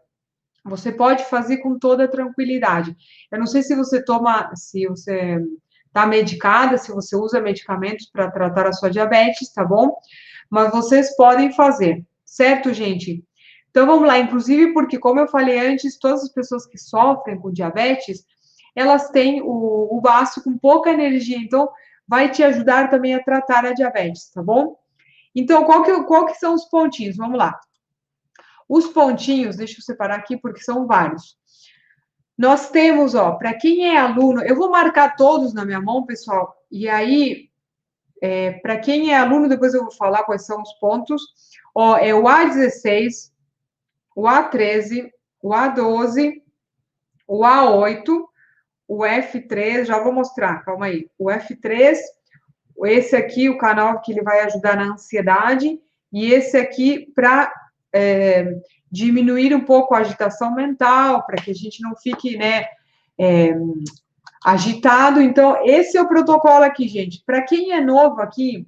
Você pode fazer com toda tranquilidade. Eu não sei se você está medicada, se você usa medicamentos para tratar a sua diabetes, tá bom? Mas vocês podem fazer, certo, gente? Então vamos lá, inclusive porque, como eu falei antes, todas as pessoas que sofrem com diabetes, elas têm o baço com pouca energia, então vai te ajudar também a tratar a diabetes, tá bom? Então, qual que são os pontinhos? Vamos lá. Os pontinhos, deixa eu separar aqui porque são vários. Nós temos, ó, para quem é aluno, eu vou marcar todos na minha mão, pessoal, e aí, para quem é aluno, depois eu vou falar quais são os pontos. Ó, é o A16, o A13, o A12, o A8, o F3, já vou mostrar, calma aí. O F3, esse aqui, o canal que ele vai ajudar na ansiedade, e esse aqui para diminuir um pouco a agitação mental, para que a gente não fique, né, agitado. Então, esse é o protocolo aqui, gente. Para quem é novo aqui,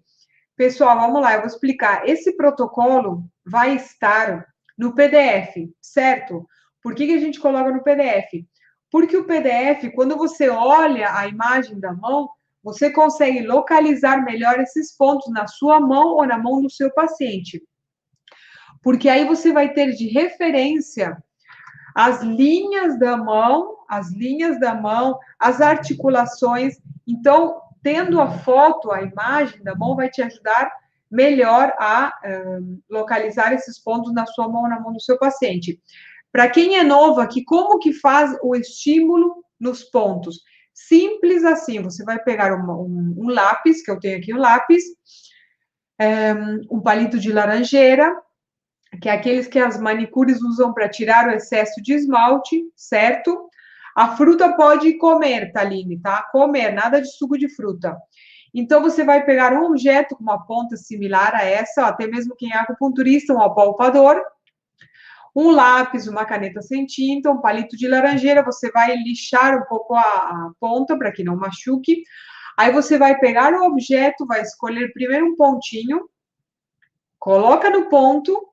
pessoal, vamos lá, eu vou explicar. Esse protocolo vai estar no PDF, certo? Por que a gente coloca no PDF? Porque o PDF, quando você olha a imagem da mão, você consegue localizar melhor esses pontos na sua mão ou na mão do seu paciente. Porque aí você vai ter de referência as linhas da mão, as articulações. Então, tendo a foto, a imagem da mão, vai te ajudar melhor a localizar esses pontos na sua mão, na mão do seu paciente. Para quem é novo aqui, como que faz o estímulo nos pontos? Simples assim, você vai pegar um lápis, que eu tenho aqui um lápis, um palito de laranjeira, que é aqueles que as manicures usam para tirar o excesso de esmalte, certo? A fruta pode comer, Taline, tá? Comer, nada de suco de fruta. Então, você vai pegar um objeto com uma ponta similar a essa, ó, até mesmo quem é acupunturista, um apalpador, um lápis, uma caneta sem tinta, um palito de laranjeira, você vai lixar um pouco a ponta para que não machuque. Aí você vai pegar o objeto, vai escolher primeiro um pontinho, coloca no ponto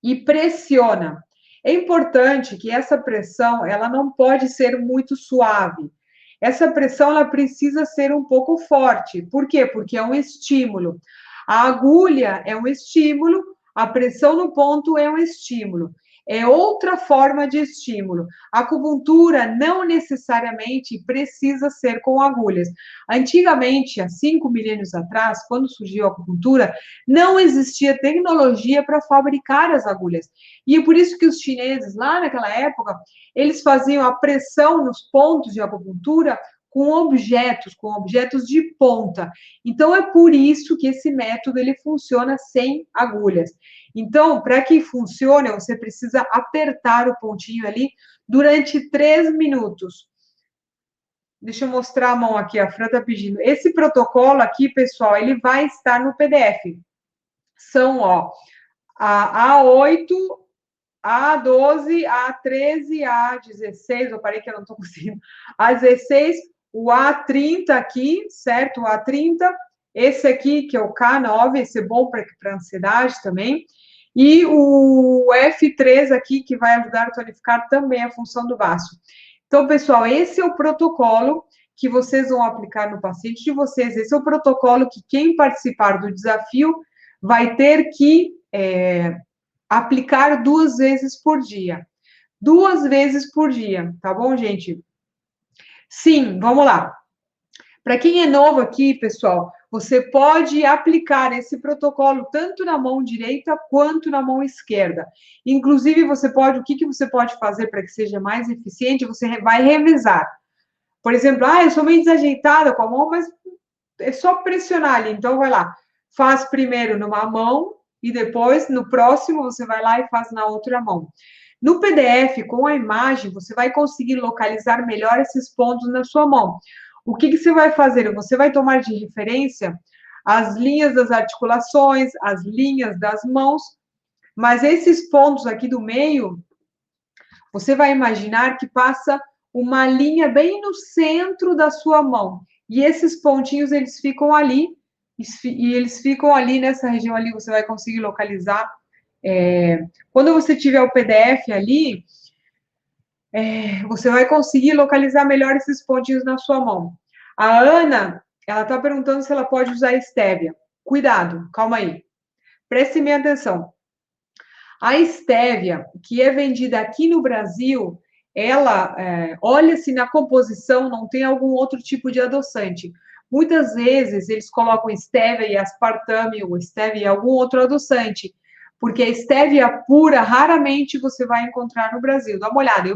e pressiona. É importante que essa pressão, ela não pode ser muito suave. Essa pressão, ela precisa ser um pouco forte. Por quê? Porque é um estímulo. A agulha é um estímulo, a pressão no ponto é um estímulo. É outra forma de estímulo. A acupuntura não necessariamente precisa ser com agulhas. Antigamente, há 5 milênios atrás, quando surgiu a acupuntura, não existia tecnologia para fabricar as agulhas. E é por isso que os chineses, lá naquela época, eles faziam a pressão nos pontos de acupuntura com objetos de ponta. Então, é por isso que esse método ele funciona sem agulhas. Então, para que funcione, você precisa apertar o pontinho ali durante 3 minutos. Deixa eu mostrar a mão aqui, a Fran está pedindo. Esse protocolo aqui, pessoal, ele vai estar no PDF. São, ó, a A8, A12, A13, A16, eu parei que eu não estou conseguindo. A16, o A30 aqui, certo? O A30, esse aqui, que é o K9, esse é bom para ansiedade também. E o F3 aqui, que vai ajudar a tonificar também a função do baço. Então, pessoal, esse é o protocolo que vocês vão aplicar no paciente de vocês. Esse é o protocolo que quem participar do desafio vai ter que aplicar 2 vezes por dia. 2 vezes por dia, tá bom, gente? Sim, vamos lá. Para quem é novo aqui, pessoal, você pode aplicar esse protocolo tanto na mão direita quanto na mão esquerda. Inclusive, o que você pode fazer para que seja mais eficiente? Você vai revezar. Por exemplo, eu sou meio desajeitada com a mão, mas é só pressionar ali. Então, vai lá, faz primeiro numa mão e depois, no próximo, você vai lá e faz na outra mão. No PDF, com a imagem, você vai conseguir localizar melhor esses pontos na sua mão. O que você vai fazer? Você vai tomar de referência as linhas das articulações, as linhas das mãos, mas esses pontos aqui do meio, você vai imaginar que passa uma linha bem no centro da sua mão. E esses pontinhos, eles ficam ali, e eles ficam ali nessa região ali, você vai conseguir localizar. Quando você tiver o PDF ali, você vai conseguir localizar melhor esses pontinhos na sua mão. A Ana, ela está perguntando se ela pode usar estévia. Cuidado, calma aí. Preste bem atenção. A estévia, que é vendida aqui no Brasil, ela, olha se na composição não tem algum outro tipo de adoçante. Muitas vezes eles colocam estévia e aspartame, ou estévia e algum outro adoçante, porque a estévia pura raramente você vai encontrar no Brasil. Dá uma olhada,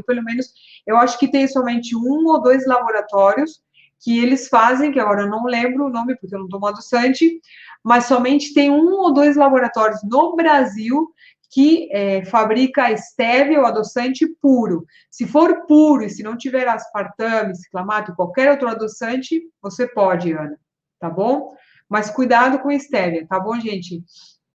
eu acho que tem somente 1 ou 2 laboratórios que eles fazem, que agora eu não lembro o nome, porque eu não tomo adoçante, mas somente tem 1 ou 2 laboratórios no Brasil que fabrica estévia ou adoçante puro. Se for puro e se não tiver aspartame, ciclamato, qualquer outro adoçante, você pode, Ana, tá bom? Mas cuidado com estévia, tá bom, gente?